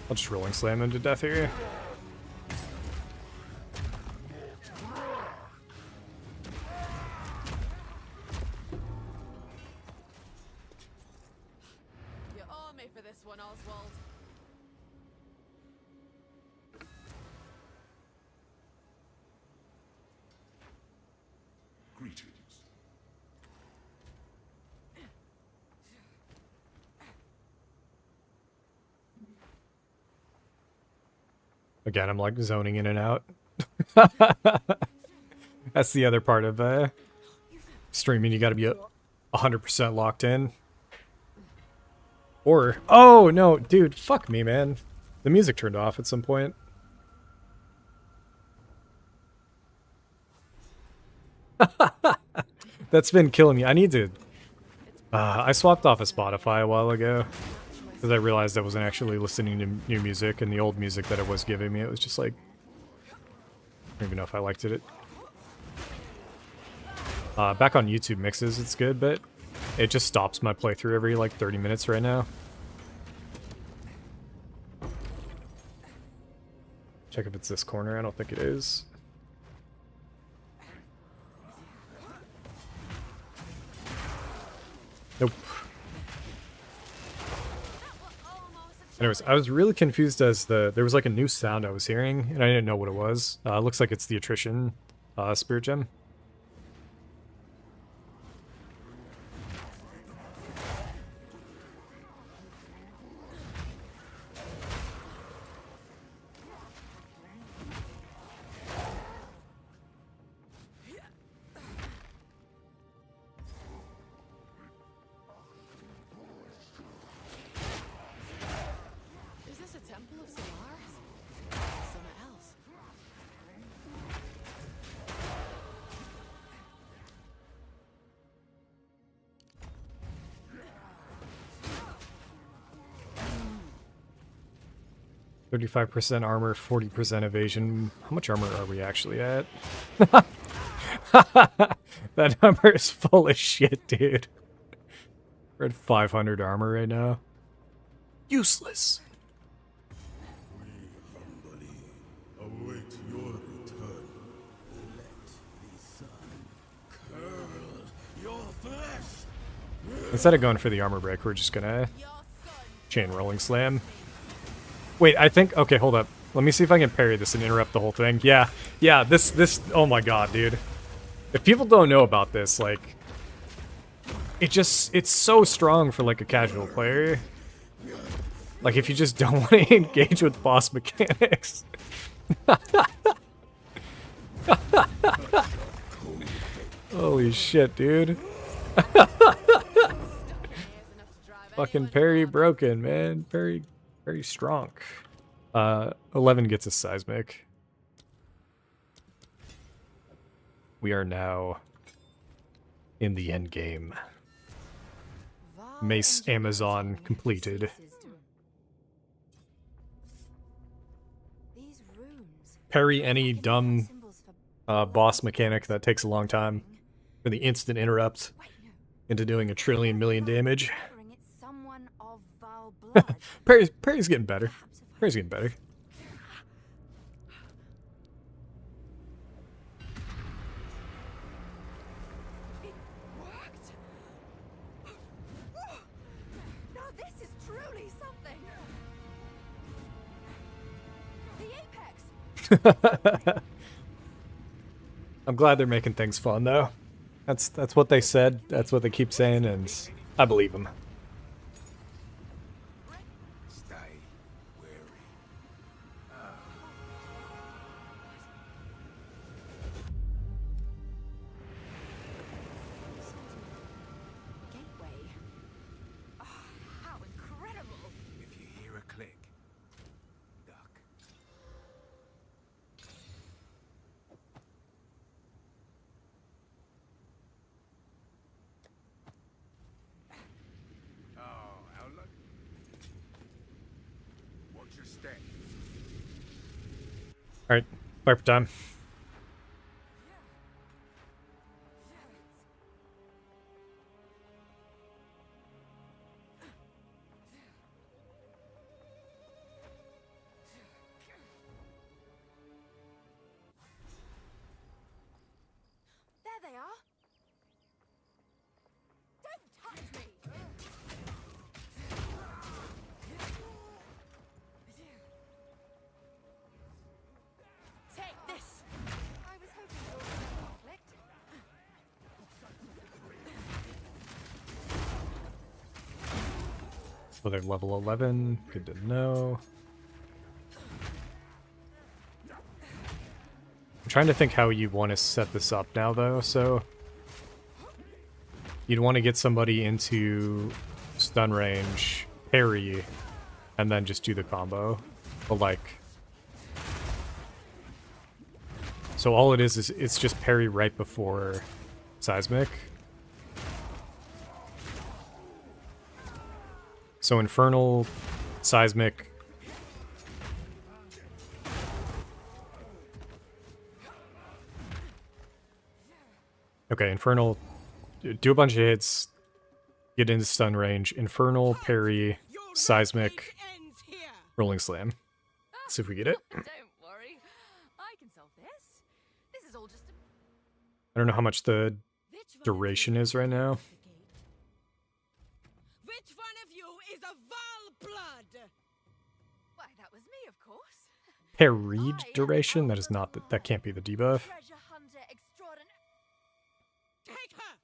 I'll just rolling slam him to death here. You owe me for this one, Oswald. Greetings. Again, I'm like zoning in and out. That's the other part of streaming. You gotta be 100% locked in. Or, oh no, dude, fuck me, man. The music turned off at some point. That's been killing me. I need to... I swapped off of Spotify a while ago. Because I realized I wasn't actually listening to new music, and the old music that it was giving me, it was just like... I don't even know if I liked it. Back on YouTube mixes, it's good, but it just stops my playthrough every like 30 minutes right now. Check if it's this corner. I don't think it is. Nope. Anyways, I was really confused as there was like a new sound I was hearing, and I didn't know what it was. It looks like it's the attrition spirit gem. Is this a temple of Solaris? Or something else? %, armor, 40% evasion. How much armor are we actually at? That number is full of shit, dude. We're at 500 armor right now. Useless. Await your return. Let the sun curl your flesh. Instead of going for the armor break, we're just gonna chain rolling slam. Wait, I think... Okay, hold up. Let me see if I can parry this and interrupt the whole thing. Yeah, this... Oh my god, dude. If people don't know about this, like... It's so strong for, like, a casual player. Like, if you just don't want to engage with boss mechanics. Holy shit, dude. Fucking parry broken, man. Very strong. 11 gets a seismic. We are now in the end game. Mace Amazon completed. Parry any dumb boss mechanic that takes a long time for the instant interrupt into doing a trillion million damage. Parry's getting better. Parry's getting better. It worked. Now this is truly something. The apex. I'm glad they're making things fun, though. That's what they said. That's what they keep saying, and I believe them. Stay wary. Gateway. Oh, how incredible. If you hear a click, duck. Oh, how lucky. Watch your step. Alright, Viper time. Oh, they're level 11. Good to know. I'm trying to think how you want to set this up now, though. So you'd want to get somebody into stun range, parry, and then just do the combo. But like, so all it is it's just parry right before seismic. So infernal, seismic. Okay, infernal. Do a bunch of hits. Get into stun range. Infernal, parry, seismic, rolling slam. See if we get it. Don't worry. I can solve this. This is all just a... I don't know how much the duration is right now. Which one of you is a Vaal blood? Why, that was me, of course. Parried duration? That is not the, that can't be the debuff. Treasure hunter extraordinary. Take her!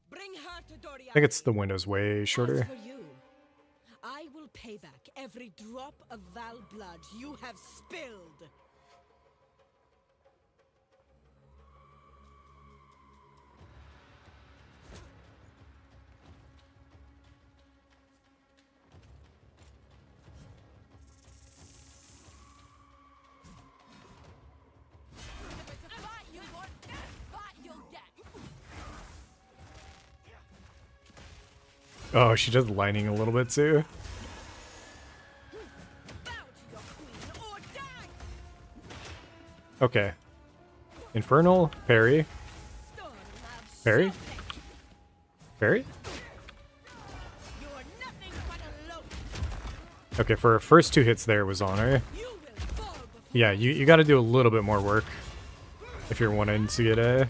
Bring her to Doria. I think it's the window's way shorter. As for you, I will pay back every drop of Vaal blood you have spilled. Fight you want, fight you'll get. Oh, she does lightning a little bit too. Bow to your queen or die! Okay. Infernal, parry, Storm have parry, serpent. parry. You are nothing but a loaf. Okay, for her first two hits there was on her. You will fall before Yeah, you got to do a little bit more work if you're wanting to get a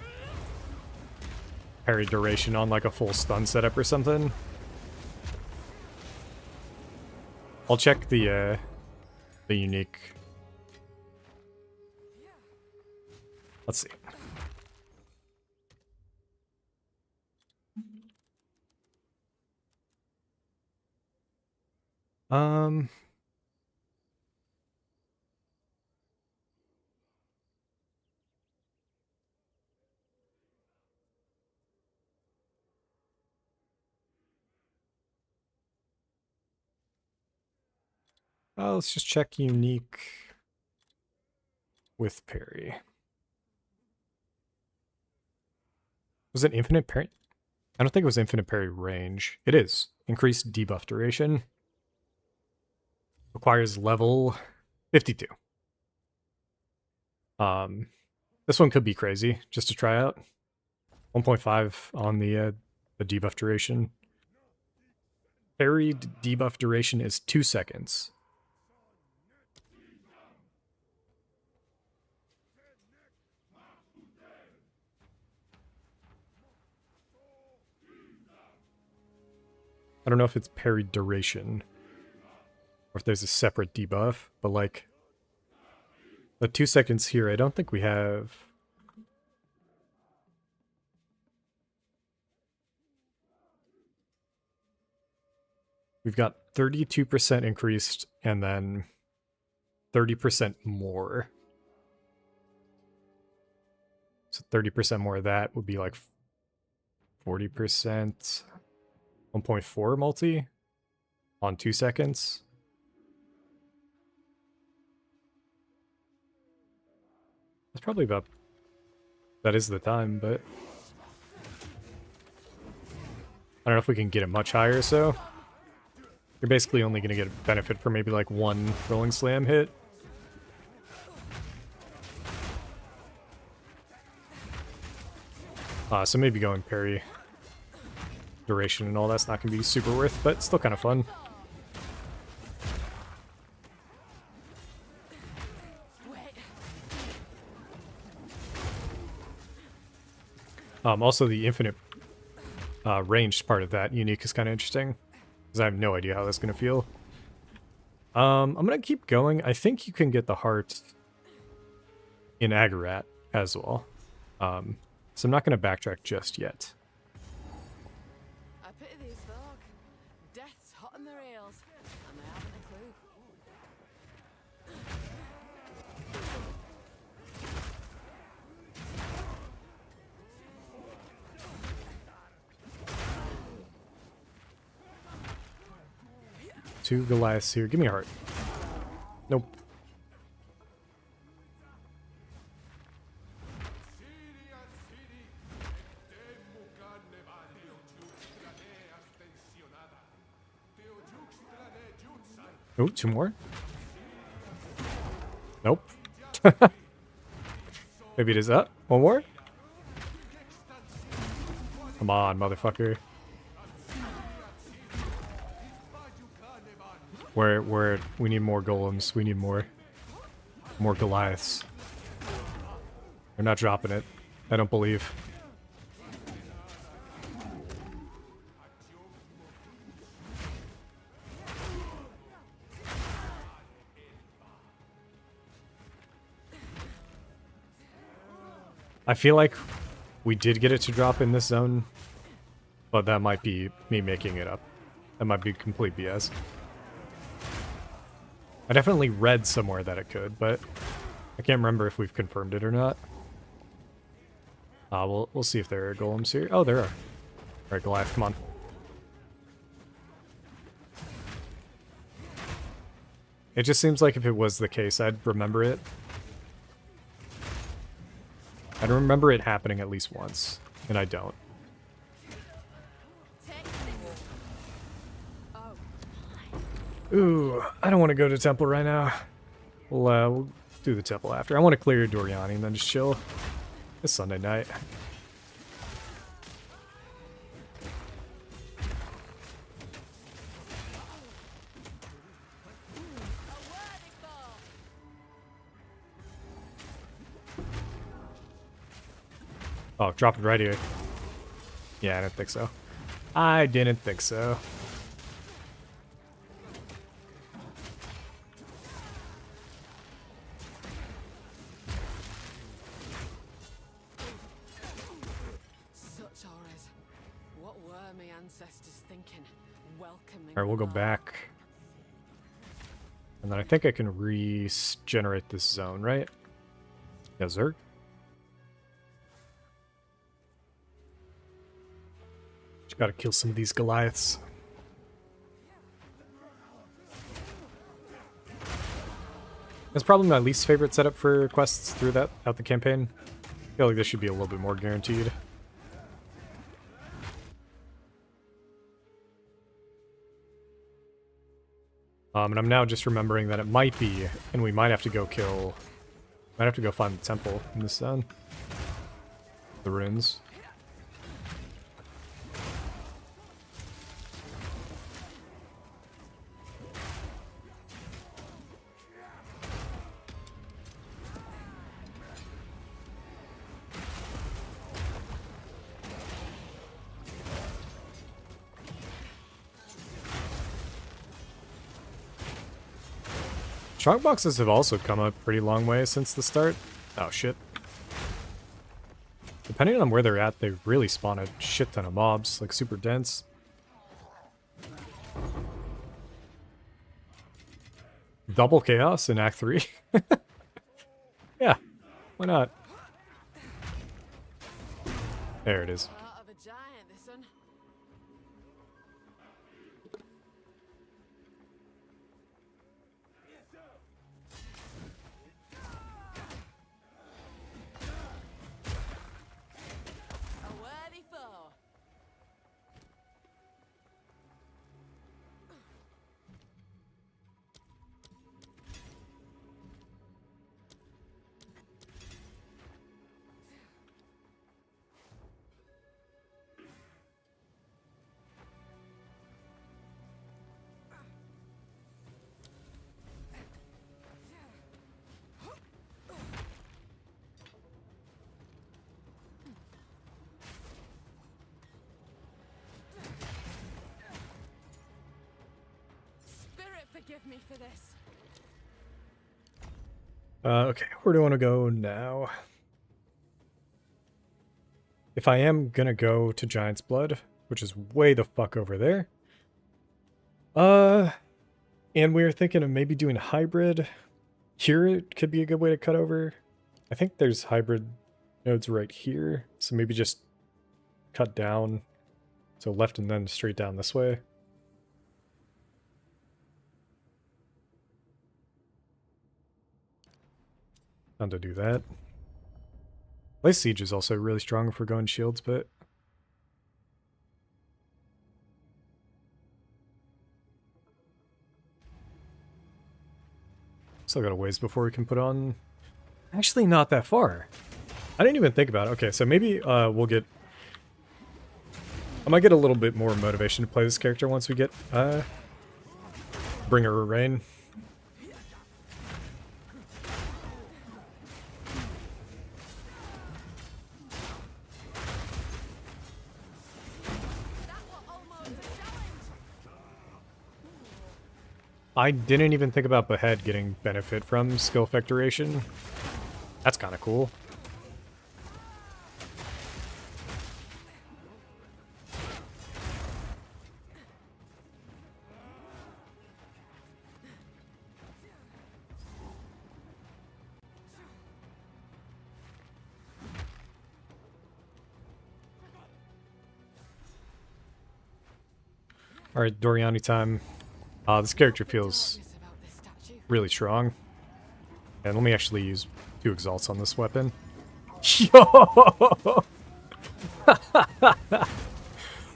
parry duration on like a full stun setup or something. I'll check the unique. Let's see. Um. Let's just check unique with parry. Was it infinite parry? I don't think it was infinite parry range. It is. Increased debuff duration. Requires level 52. This one could be crazy, just to try out. 1.5 on the debuff duration. Parried debuff duration is 2 seconds. I don't know if it's parried duration or if there's a separate debuff, but like the 2 seconds here, I don't think we have. We've got 32% increased and then 30% more. So 30% more of that would be like 40%. 1.4 multi on 2 seconds. That's probably about, that is the time, but I don't know if we can get it much higher, so you're basically only going to get a benefit for maybe like one rolling slam hit. So maybe going parry duration and all that's not going to be super worth, but still kind of fun. Also, the infinite ranged part of that unique is kind of interesting, because I have no idea how that's going to feel. I'm going to keep going. I think you can get the heart in Agarat as well. So I'm not going to backtrack just yet. I pity these folk. Death's hot on their heels. 2 Goliaths here. Give me a heart. Nope. Oh, 2 more. Nope. Maybe it is up. 1 more. Come on, motherfucker. Where we need more golems. We need more Goliaths. They're not dropping it. I don't believe. I feel like we did get it to drop in this zone, but that might be me making it up. That might be complete BS. I definitely read somewhere that it could, but I can't remember if we've confirmed it or not. We'll see if there are golems here. Oh, there are. Alright, Goliath, come on. It just seems like if it was the case, I'd remember it. I'd remember it happening at least once, and I don't. Ooh, I don't want to go to temple right now. We'll do the temple after. I want to clear Doriani and then just chill. It's Sunday night. Oh, drop it right here. Yeah, I didn't think so. I didn't think so. Such horrors. What were my ancestors thinking? Welcoming. Alright, we'll go back. And then I think I can regenerate this zone, right? Yes, sir. Just gotta kill some of these Goliaths. That's probably my least favorite setup for quests throughout the campaign. I feel like this should be a little bit more guaranteed. And I'm now just remembering that it might be, and we might have to go kill... Might have to go find the temple in this zone. The ruins. Strong boxes have also come a pretty long way since the start. Oh shit. Depending on where they're at, they really spawn a shit ton of mobs, like super dense. Double chaos in Act 3? Yeah, why not? There it is. Part of a giant, this one. A worthy foe. Spirit, forgive me for this. Okay, where do I want to go now? If I am gonna go to Giant's Blood, which is way the fuck over there. And we were thinking of maybe doing hybrid. Here it could be a good way to cut over. I think there's hybrid nodes right here, so maybe just cut down. So left and then straight down this way. Time to do that. Lace Siege is also really strong if we're going shields, but still got a ways before we can put on. Actually, not that far. I didn't even think about it. Okay, so maybe we'll get. I might get a little bit more motivation to play this character once we get Bringer of Rain. I didn't even think about Behead getting benefit from skill effect duration. That's kind of cool. Alright, Doriani time. This character feels really strong. And let me actually use 2 exalts on this weapon. Yo!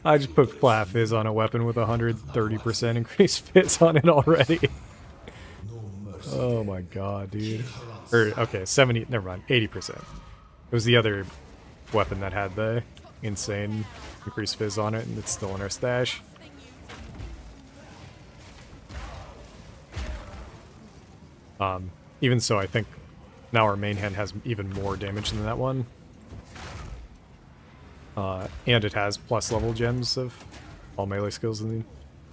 I just put Flat Fizz on a weapon with 130% increased fizz on it already. Oh my god, dude. Or, okay, 70, never mind, 80%. It was the other weapon that had the insane increased fizz on it, and it's still in our stash. Even so, I think now our main hand has even more damage than that one. And it has plus level gems of all melee skills in the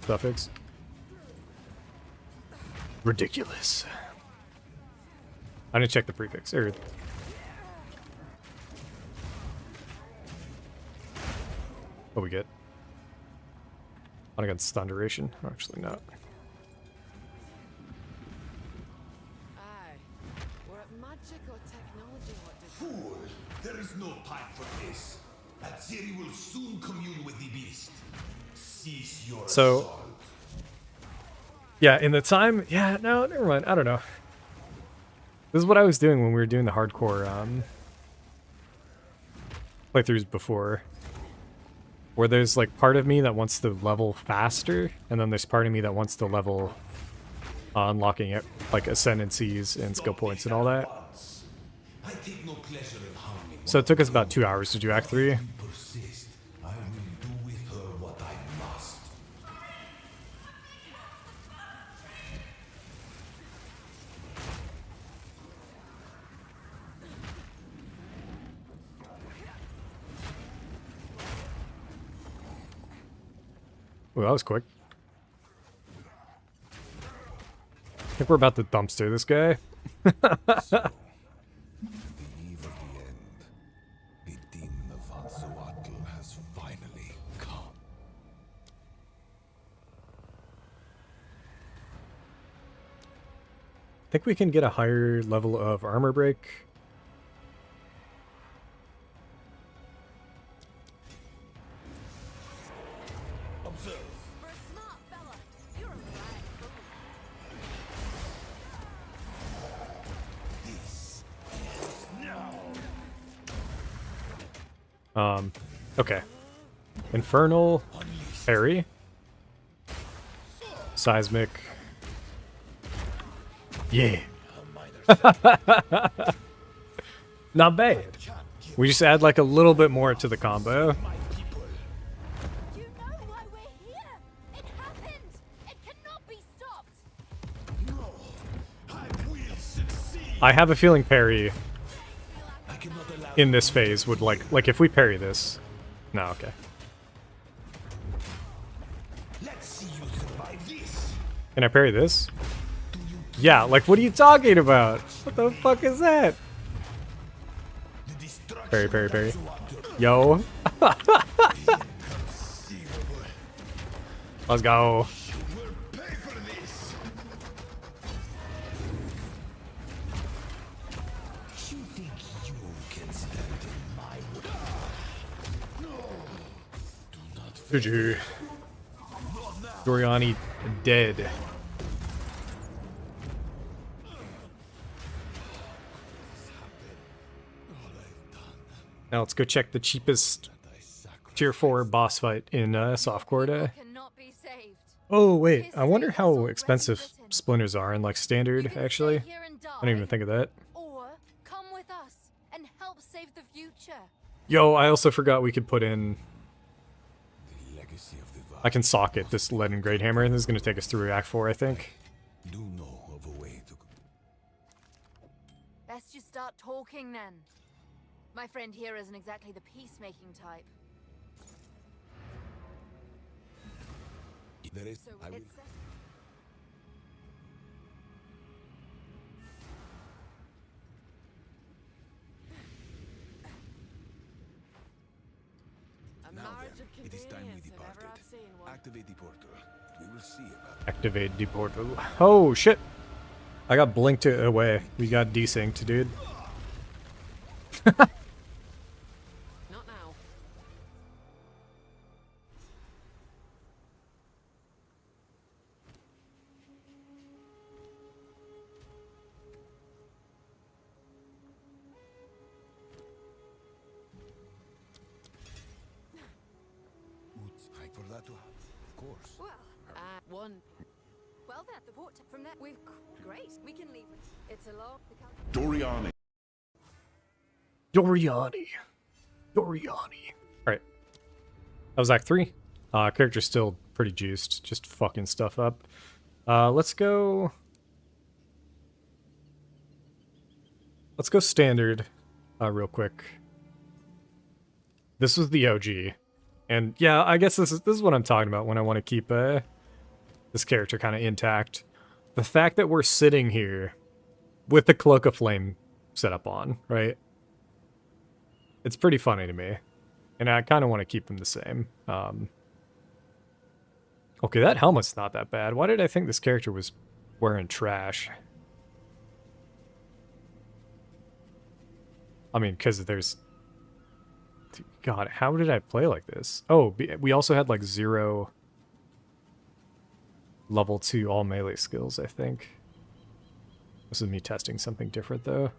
suffix. Ridiculous. I didn't check the prefix. What we get? On against stun duration? Oh, actually not. Fool! There is no time for this. Aziri will soon commune with the beast. Cease your assault. Yeah, in the time... Yeah, no, never mind. I don't know. This is what I was doing when we were doing the hardcore playthroughs before. Where there's like part of me that wants to level faster, and then there's part of me that wants to level unlocking it, like ascendancies and skill points and all that. I take no pleasure in harming. So it took us about 2 hours to do Act 3. Persist. I will do with her what I must. Well, that was quick. I think we're about to dumpster this guy. The eve of the end. The demon of Vaal has finally come. I think we can get a higher level of armor break. Observe. For a smart fella, you're a right fool. This is now. Okay. Infernal, parry, seismic. Yeah. Not bad. We just add like a little bit more to the combo. You know why we're here. It happened. It cannot be stopped. No, I will succeed. I have a feeling parry I cannot allow in this phase would like if we parry this. No, okay. Let's see you survive this. Can I parry this? Yeah, like what are you talking about? What the fuck is that? The destruction Parry, parry, parry. of Vaal. Yo. Inconceivable. Let's go. We'll pay for this. You think you can stand in my way? No. Do not GG. not now. Doriani dead. Now let's go check the cheapest tier 4 boss fight in softcore day. Cannot be saved. Oh wait, I wonder how expensive splinters are in like standard actually. I didn't even think of that. Or come with us and help save the future. Yo, I also forgot we could put in... The legacy of the Vaal. I can socket this lead and great hammer, and this is going to take us through Act 4, I think. Do know of a way to... Best you start talking then. My friend here isn't exactly the peacemaking type. There is... So I will... it's A Now marriage then, of it is time we convenience if ever departed. I've seen one. Activate the portal. We will see about... Activate the portal. Oh shit! I got blinked away. We got desynced, dude. Not now. Hide for that one. Of course. well. One. Well then, the port from there. We've great. We can leave. It's a long. Doriani. Doriani. Alright. That was Act 3. Character's still pretty juiced. Just fucking stuff up. Let's go... Let's go standard real quick. This was the OG. And yeah, I guess this is what I'm talking about when I want to keep this character kind of intact. The fact that we're sitting here with the Cloak of Flame set up on, right? It's pretty funny to me. And I kind of want to keep them the same. Okay, that helmet's not that bad. Why did I think this character was wearing trash? I mean, because there's... God, how did I play like this? Oh, we also had like 0 level 2 all melee skills, I think. This is me testing something different, though.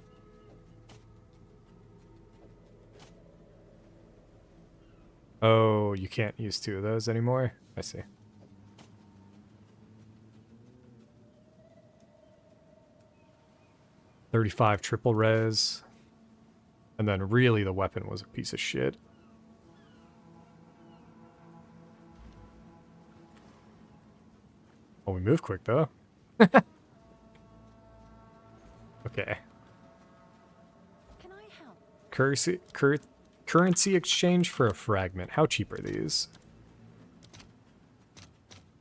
Oh, you can't use 2 of those anymore? I see. $35 triple res. And then really the weapon was a piece of shit. Oh, we move quick, though. Okay. Can I help? Currency exchange for a fragment. How cheap are these?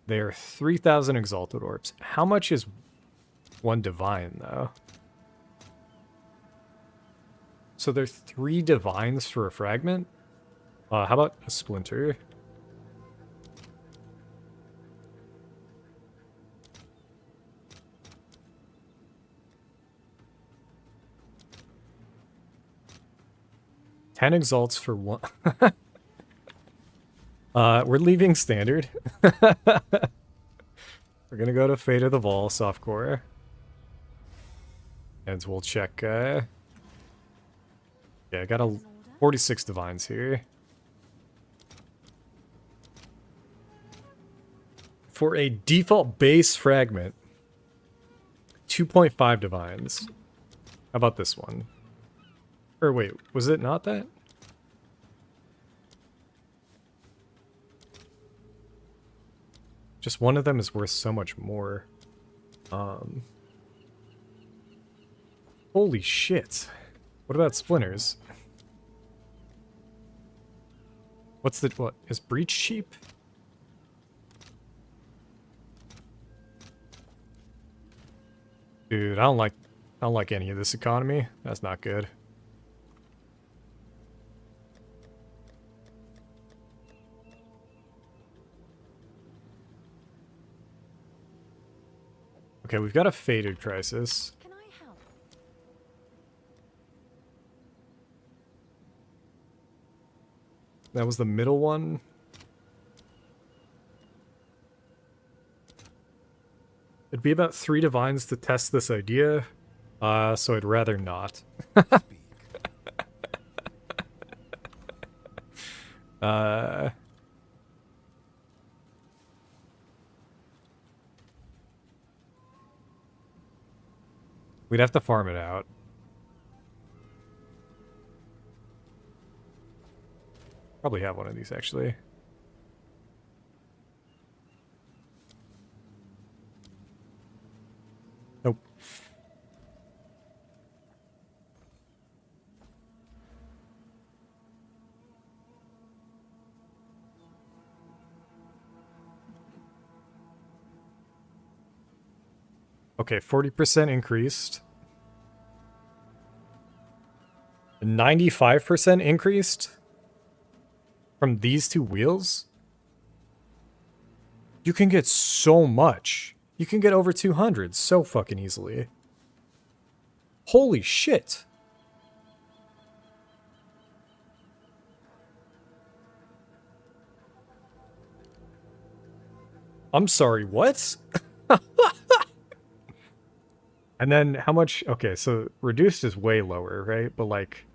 They are 3,000 exalted orbs. How much is one divine, though? So there are 3 divines for a fragment? How about a splinter? $10 exalts for 1. We're leaving standard. We're gonna go to Fate of the Vaal softcore. And we'll check, yeah, I got a 46 divines here. For a default base fragment, 2.5 divines. How about this one? Or wait, was it not that? Just one of them is worth so much more. Holy shit. What about splinters? What is breach cheap? Dude, I don't like any of this economy. That's not good. Okay, we've got a Fated Crisis. Can I help? That was the middle one. It'd be about 3 divines to test this idea, so I'd rather not. We'd have to farm it out. Probably have one of these, actually. Nope. Okay, 40% increased. 95% increased from these two wheels? You can get so much. You can get over 200 so fucking easily. Holy shit. I'm sorry, what? And then how much? Okay, so reduced is way lower, right? But like,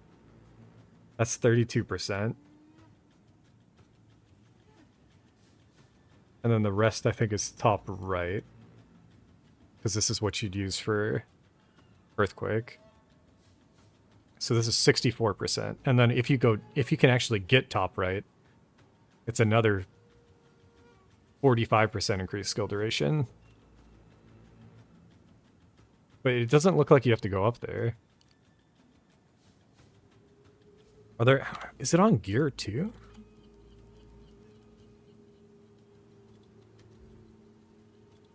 that's 32%. And then the rest I think is top right. Because this is what you'd use for Earthquake. So this is 64%. And then if you can actually get top right, it's another 45% increased skill duration. But it doesn't look like you have to go up there. Is it on gear too?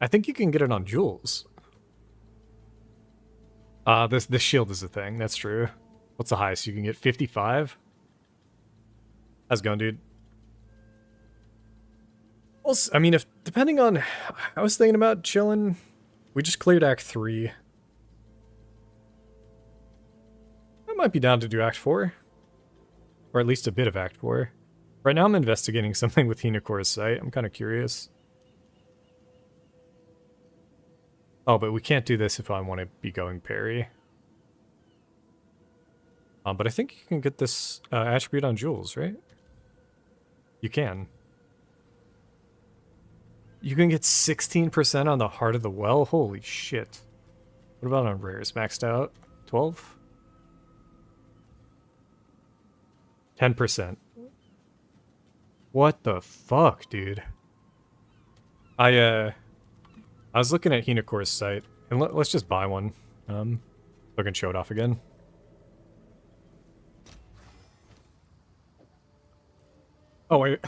I think you can get it on jewels. This shield is a thing, that's true. What's the highest? You can get 55? How's it going, dude? Well, I mean, depending on... I was thinking about chilling. We just cleared Act 3. I might be down to do Act 4. Or at least a bit of Act 4. Right now I'm investigating something with Hinokor's site. I'm kind of curious. Oh, but we can't do this if I want to be going parry. But I think you can get this attribute on jewels, right? You can. You can get 16% on the Heart of the Well? Holy shit. What about on rares? Maxed out? 12? 10%. What the fuck, dude? I was looking at Hinokor's site, and let's just buy one. So I can show it off again. Oh, wait.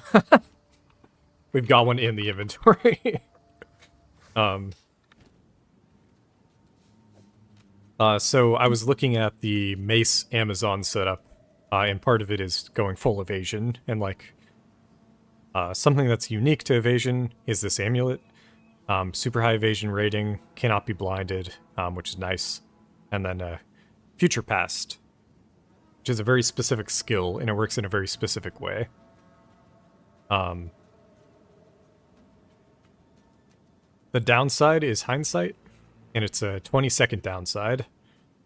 We've got one in the inventory. So I was looking at the Mace Amazon setup, and part of it is going full evasion, and like, something that's unique to evasion is this amulet. Super high evasion rating, cannot be blinded, which is nice. And then Future Past, which is a very specific skill, and it works in a very specific way. The downside is Hindsight, and it's a 20-second downside.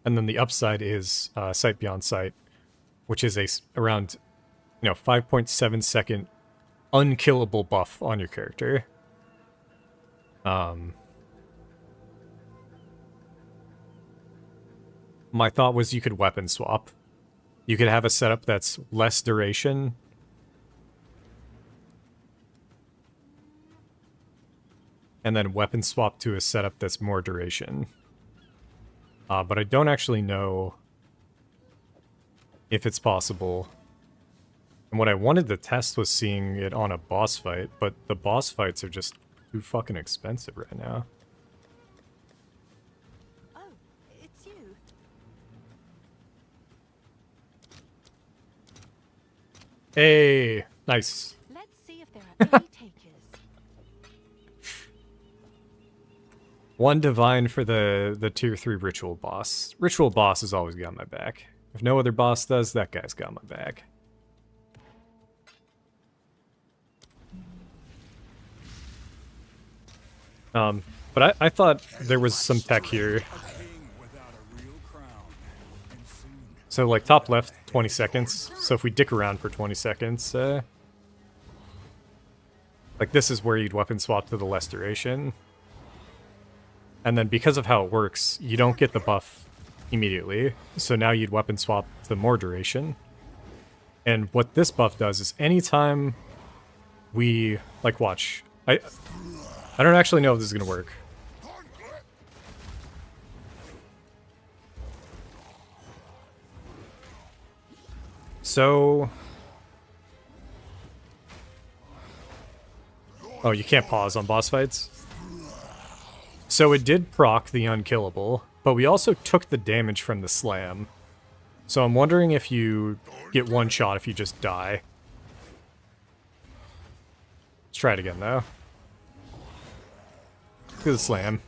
And then the upside is Sight Beyond Sight, which is around 5.7 second unkillable buff on your character. My thought was you could weapon swap. You could have a setup that's less duration. And then weapon swap to a setup that's more duration. But I don't actually know if it's possible. And what I wanted to test was seeing it on a boss fight, but the boss fights are just too fucking expensive right now. Oh, it's you. Hey, nice. Let's see if there are any takers. One divine for the tier 3 ritual boss. Ritual boss has always got my back. If no other boss does, that guy's got my back. But I thought there was some tech here. So like top left, 20 seconds. So if we dick around for 20 seconds, Like, this is where you'd weapon swap to the less duration. And then because of how it works, you don't get the buff immediately. So now you'd weapon swap to the more duration. And what this buff does is anytime we... Like, watch. I don't actually know if this is going to work. So... Oh, you can't pause on boss fights? So it did proc the unkillable, but we also took the damage from the slam. So I'm wondering if you get one shot if you just die. Let's try it again, though. Look at the slam.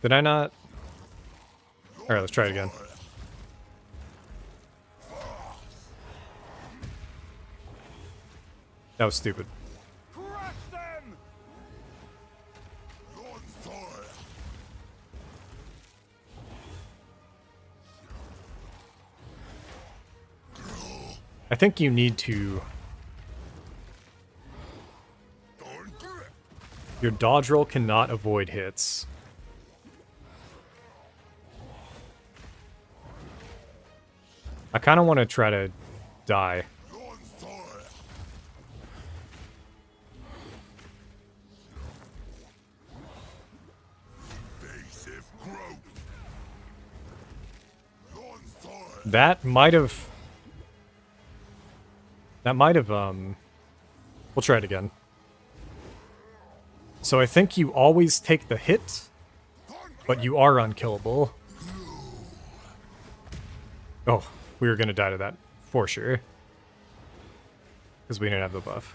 Did I not? Alright, let's try it again. That was stupid. I think you need to... Your dodge roll cannot avoid hits. I kind of want to try to die. That might have... We'll try it again. So I think you always take the hit, but you are unkillable. Oh, we were gonna die to that, for sure. Because we didn't have the buff.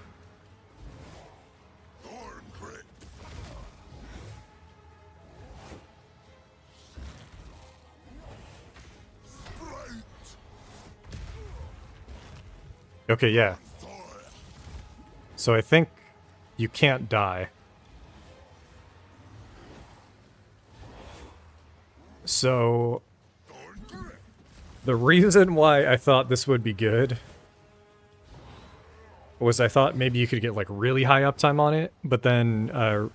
Okay, yeah. So I think you can't die. So the reason why I thought this would be good was I thought maybe you could get like really high uptime on it, but then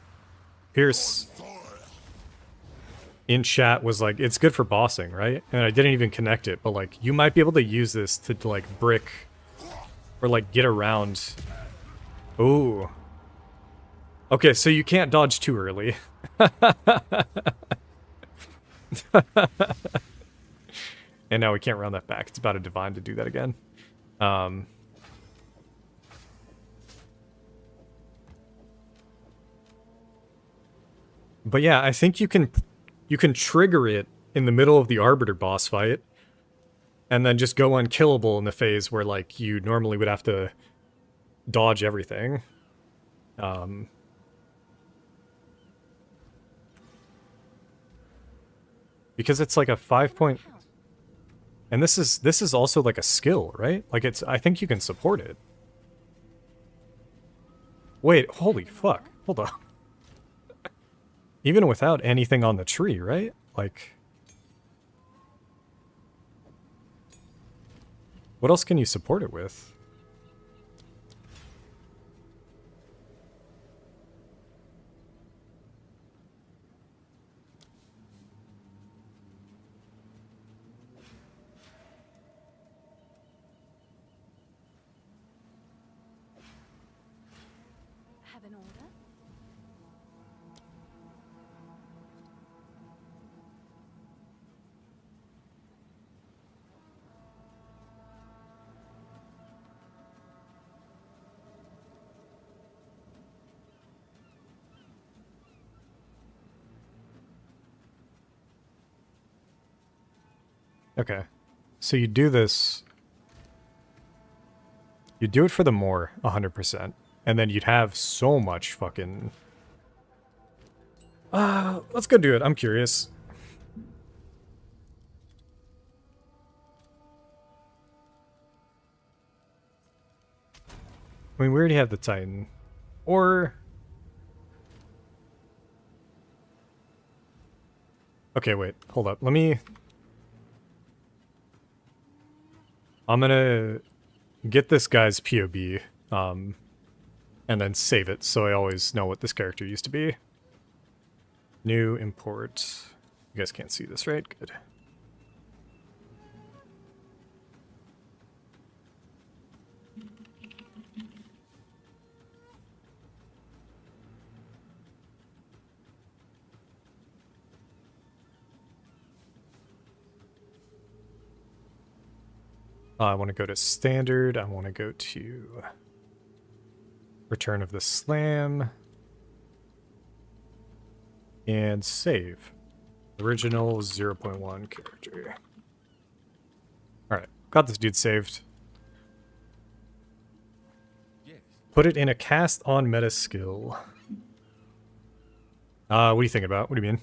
Pierce in chat was like, it's good for bossing, right? And I didn't even connect it, but like you might be able to use this to like brick or like get around. Ooh. Okay, so you can't dodge too early. And now we can't round that back. It's about a divine to do that again. But yeah, I think you can trigger it in the middle of the Arbiter boss fight, and then just go unkillable in the phase where like you normally would have to dodge everything. Because it's like a 5-point, and this is also like a skill, right? Like it's, I think you can support it. Wait, holy fuck! Hold on. Even without anything on the tree, right? Like, what else can you support it with? Have an order? Okay. So you do this. You do it for the more, 100%. And then you'd have so much fucking... let's go do it. I'm curious. I mean, we already have the Titan. Or... Okay, wait, hold up. I'm gonna get this guy's POB, and then save it so I always know what this character used to be. New import. You guys can't see this, right? Good. I want to go to standard. I want to go to Return of the Slam. And save. Original 0.1 character. Alright, got this dude saved. Put it in a cast on meta skill. What do you think about? What do you mean?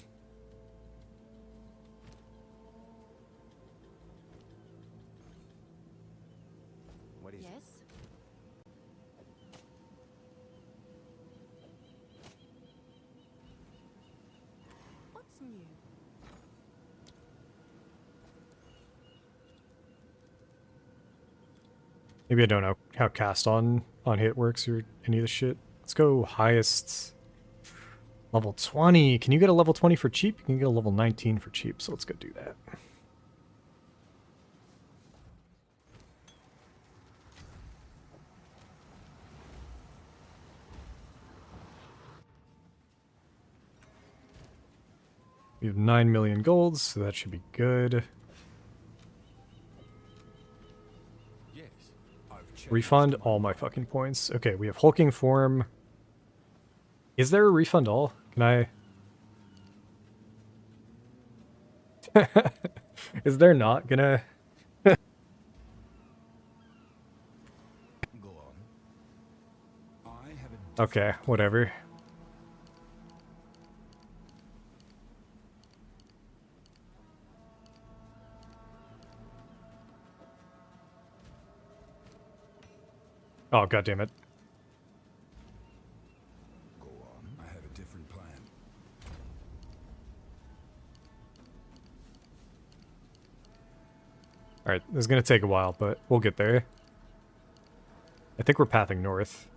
Yes? What's new? Maybe I don't know how cast on hit works or any of this shit. Let's go highest level 20. Can you get a level 20 for cheap? You can get a level 19 for cheap, so let's go do that. We have 9 million golds, so that should be good. Refund all my fucking points. Okay, we have hulking form. Is there a refund all? Can I... Is there not gonna... Go on. Okay, whatever. Oh, god damn it. Go on. I have a different plan. Alright, this is gonna take a while, but we'll get there. I think we're pathing north.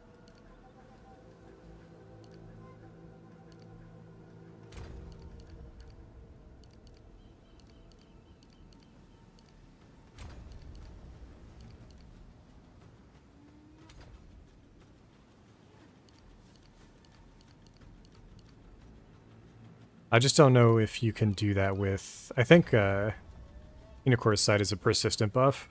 I just don't know if you can do that with... I think Unicor's Sight is a persistent buff.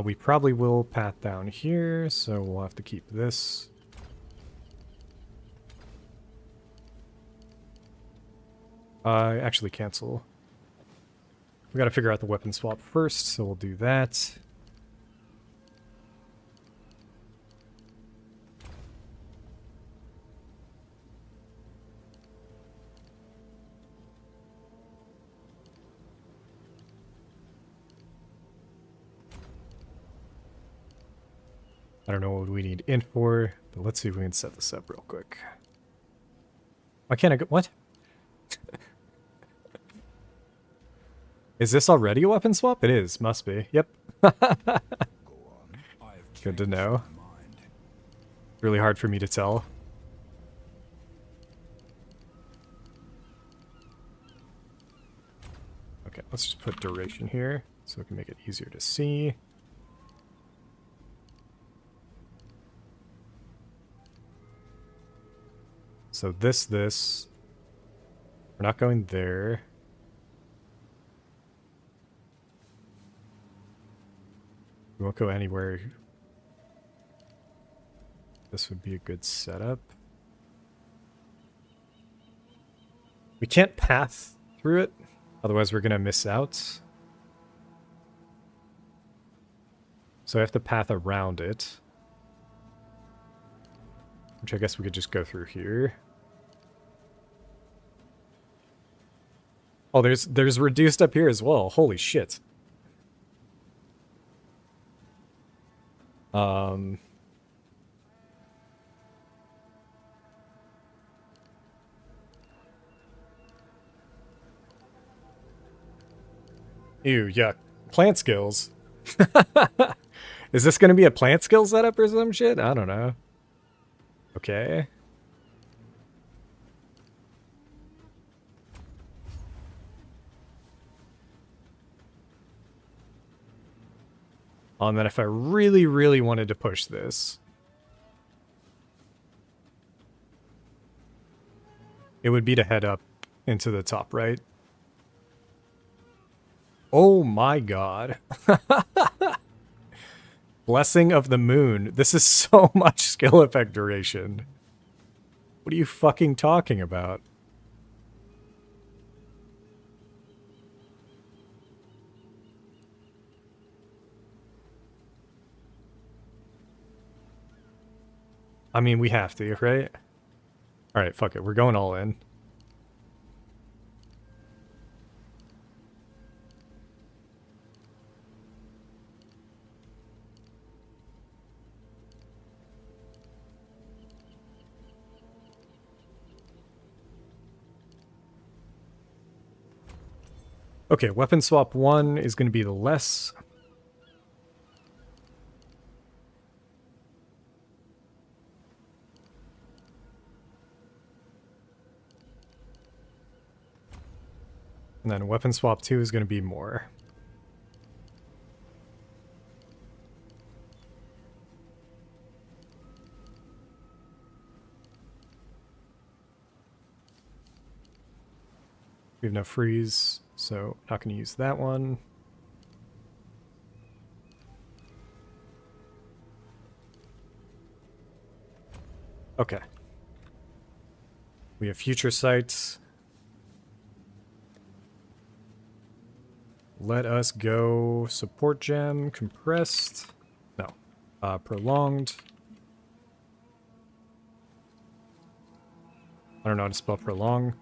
We probably will path down here, so we'll have to keep this. Actually cancel. We gotta figure out the weapon swap first, so we'll do that. I don't know what we need int for, but let's see if we can set this up real quick. Why can't I go? What? Is this already a weapon swap? It is. Must be. Yep. Go on. I've Good to changed know. my mind. Really hard for me to tell. Okay, let's just put duration here so we can make it easier to see. So this. We're not going there. We won't go anywhere. This would be a good setup. We can't path through it, otherwise we're gonna miss out. So I have to path around it. which I guess we could just go through here. Oh, there's reduced up here as well. Holy shit. Ew, yuck. Plant skills. Is this going to be a plant skill setup or some shit? I don't know. Okay. And then if I really, really wanted to push this, it would be to head up into the top right. Oh my god. Blessing of the Moon. This is so much skill effect duration. What are you fucking talking about? I mean, we have to, right? Alright, fuck it. We're going all in. Okay, weapon swap 1 is going to be the less. And then weapon swap 2 is going to be more. We have no freeze, so not going to use that one. Okay. We have future sights. Let us go support gem, compressed. No. Prolonged. I don't know how to spell prolong.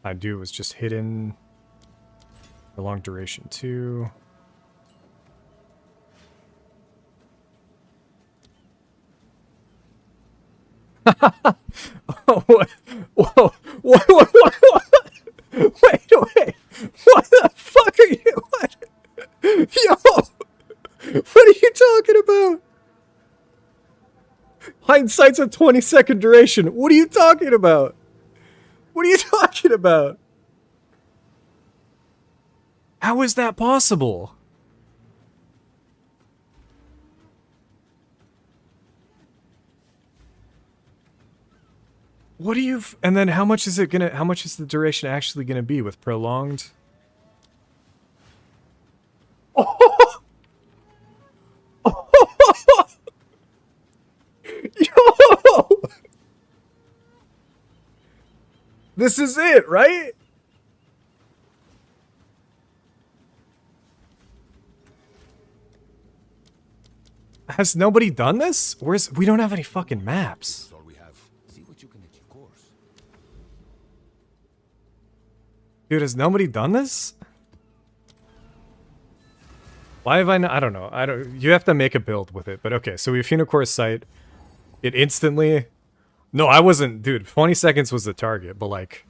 I do was just hidden. Prolonged duration 2. Oh, what? Whoa. What? Wait. What the fuck are you? What? Yo! What are you talking about? Hindsight's a 20-second duration. What are you talking about? What are you talking about? How is that possible? What do you... And then how much is it gonna... How much is the duration actually gonna be with prolonged? Oh! Oh! Yo! This is it, right? Has nobody done this? Where's... We don't have any fucking maps. That's all we have. See what you can at your course. Dude, has nobody done this? Why have I not? I don't know. You have to make a build with it, but okay. So we have Unicor's Sight. It instantly... No, I wasn't... Dude, 20 seconds was the target, but like...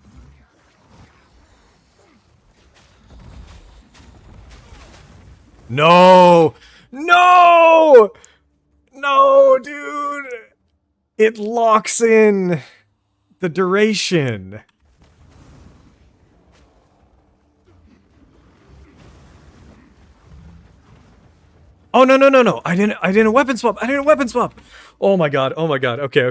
No! No! No, dude! It locks in the duration. Oh, no. I didn't weapon swap. Oh my god. Okay.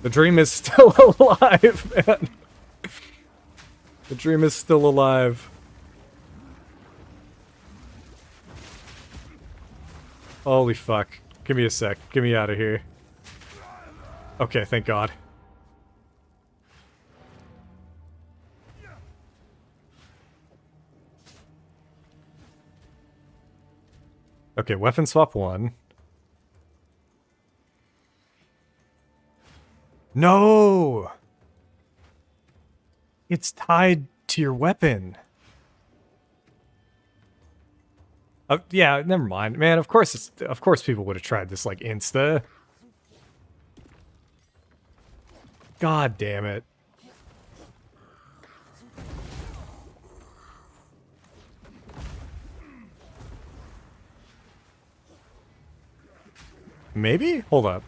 The dream is still alive, man. The dream is still alive. Holy fuck. Give me a sec. Get me out of here. Okay, thank god. Okay, weapon swap 1. No! It's tied to your weapon. Oh, yeah, never mind. Man, of course people would have tried this like insta. God damn it. Maybe? Hold up.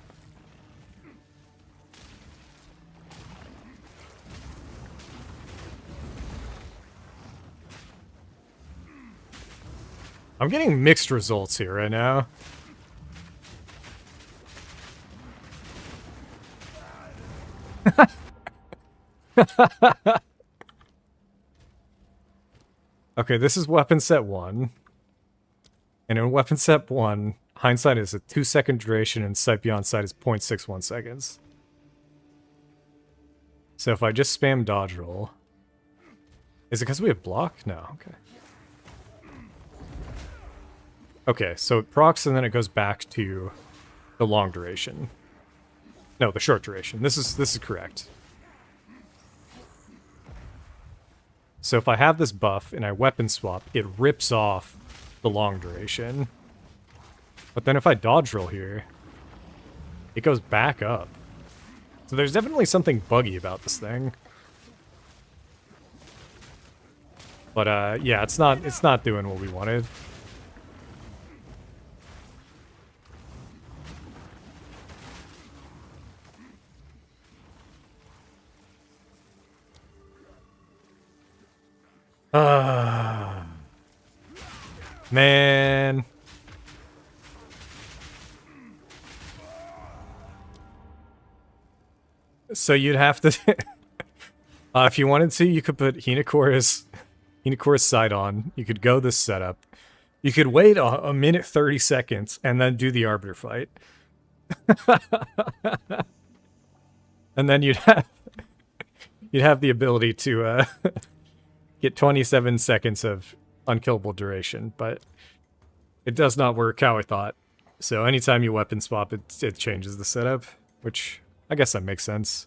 I'm getting mixed results here right now. Okay, this is weapon set 1. And in weapon set 1, hindsight is a 2-second duration and sight beyond sight is 0.61 seconds. So if I just spam dodge roll... Is it because we have block? No, okay. Okay, so it procs and then it goes back to the long duration. No, the short duration. This is correct. So if I have this buff and I weapon swap, it rips off the long duration. But then if I dodge roll here, it goes back up. So there's definitely something buggy about this thing. But yeah, it's not doing what we wanted. Man. So you'd have to... if you wanted to, you could put Hinakora's side on. You could go this setup. You could wait a minute 30 seconds and then do the Arbiter fight. And then you'd have the ability to get 27 seconds of unkillable duration, but it does not work how I thought. So anytime you weapon swap, it changes the setup, which I guess that makes sense.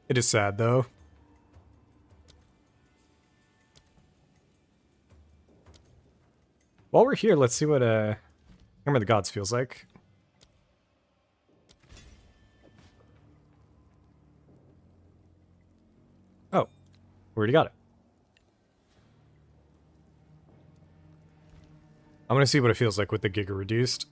It is sad, though. While we're here, let's see what Hammer of the Gods feels like. Oh, we already got it. I'm gonna see what it feels like with the Giga reduced.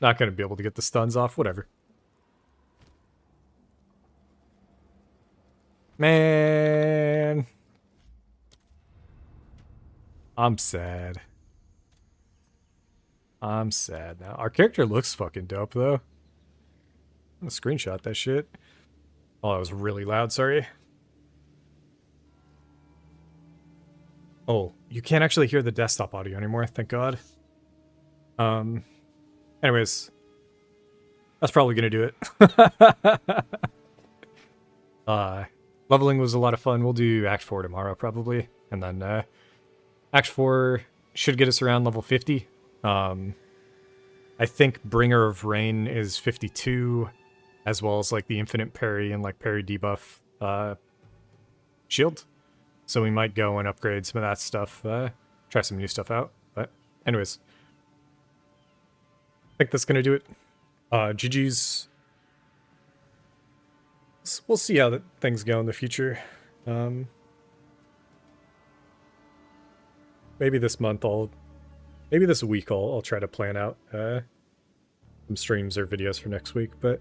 Not gonna be able to get the stuns off, whatever. Man. I'm sad. I'm sad now. Our character looks fucking dope, though. I'm gonna screenshot that shit. Oh, that was really loud, sorry. Oh, you can't actually hear the desktop audio anymore, thank God. Anyways. That's probably gonna do it. Leveling was a lot of fun. We'll do Act 4 tomorrow, probably. And then, Act 4 should get us around level 50. I think Bringer of Rain is 52, as well as, like, the infinite parry and, like, parry debuff, shield. So we might go and upgrade some of that stuff, try some new stuff out. But anyways, I think that's gonna do it. GG's. We'll see how things go in the future. Maybe this month maybe this week I'll try to plan out some streams or videos for next week, but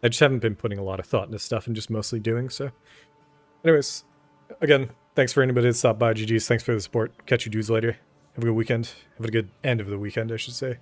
I just haven't been putting a lot of thought into stuff and just mostly doing so. Anyways, again, thanks for anybody that stopped by. GG's, thanks for the support. Catch you dudes later. Have a good weekend. Have a good end of the weekend, I should say.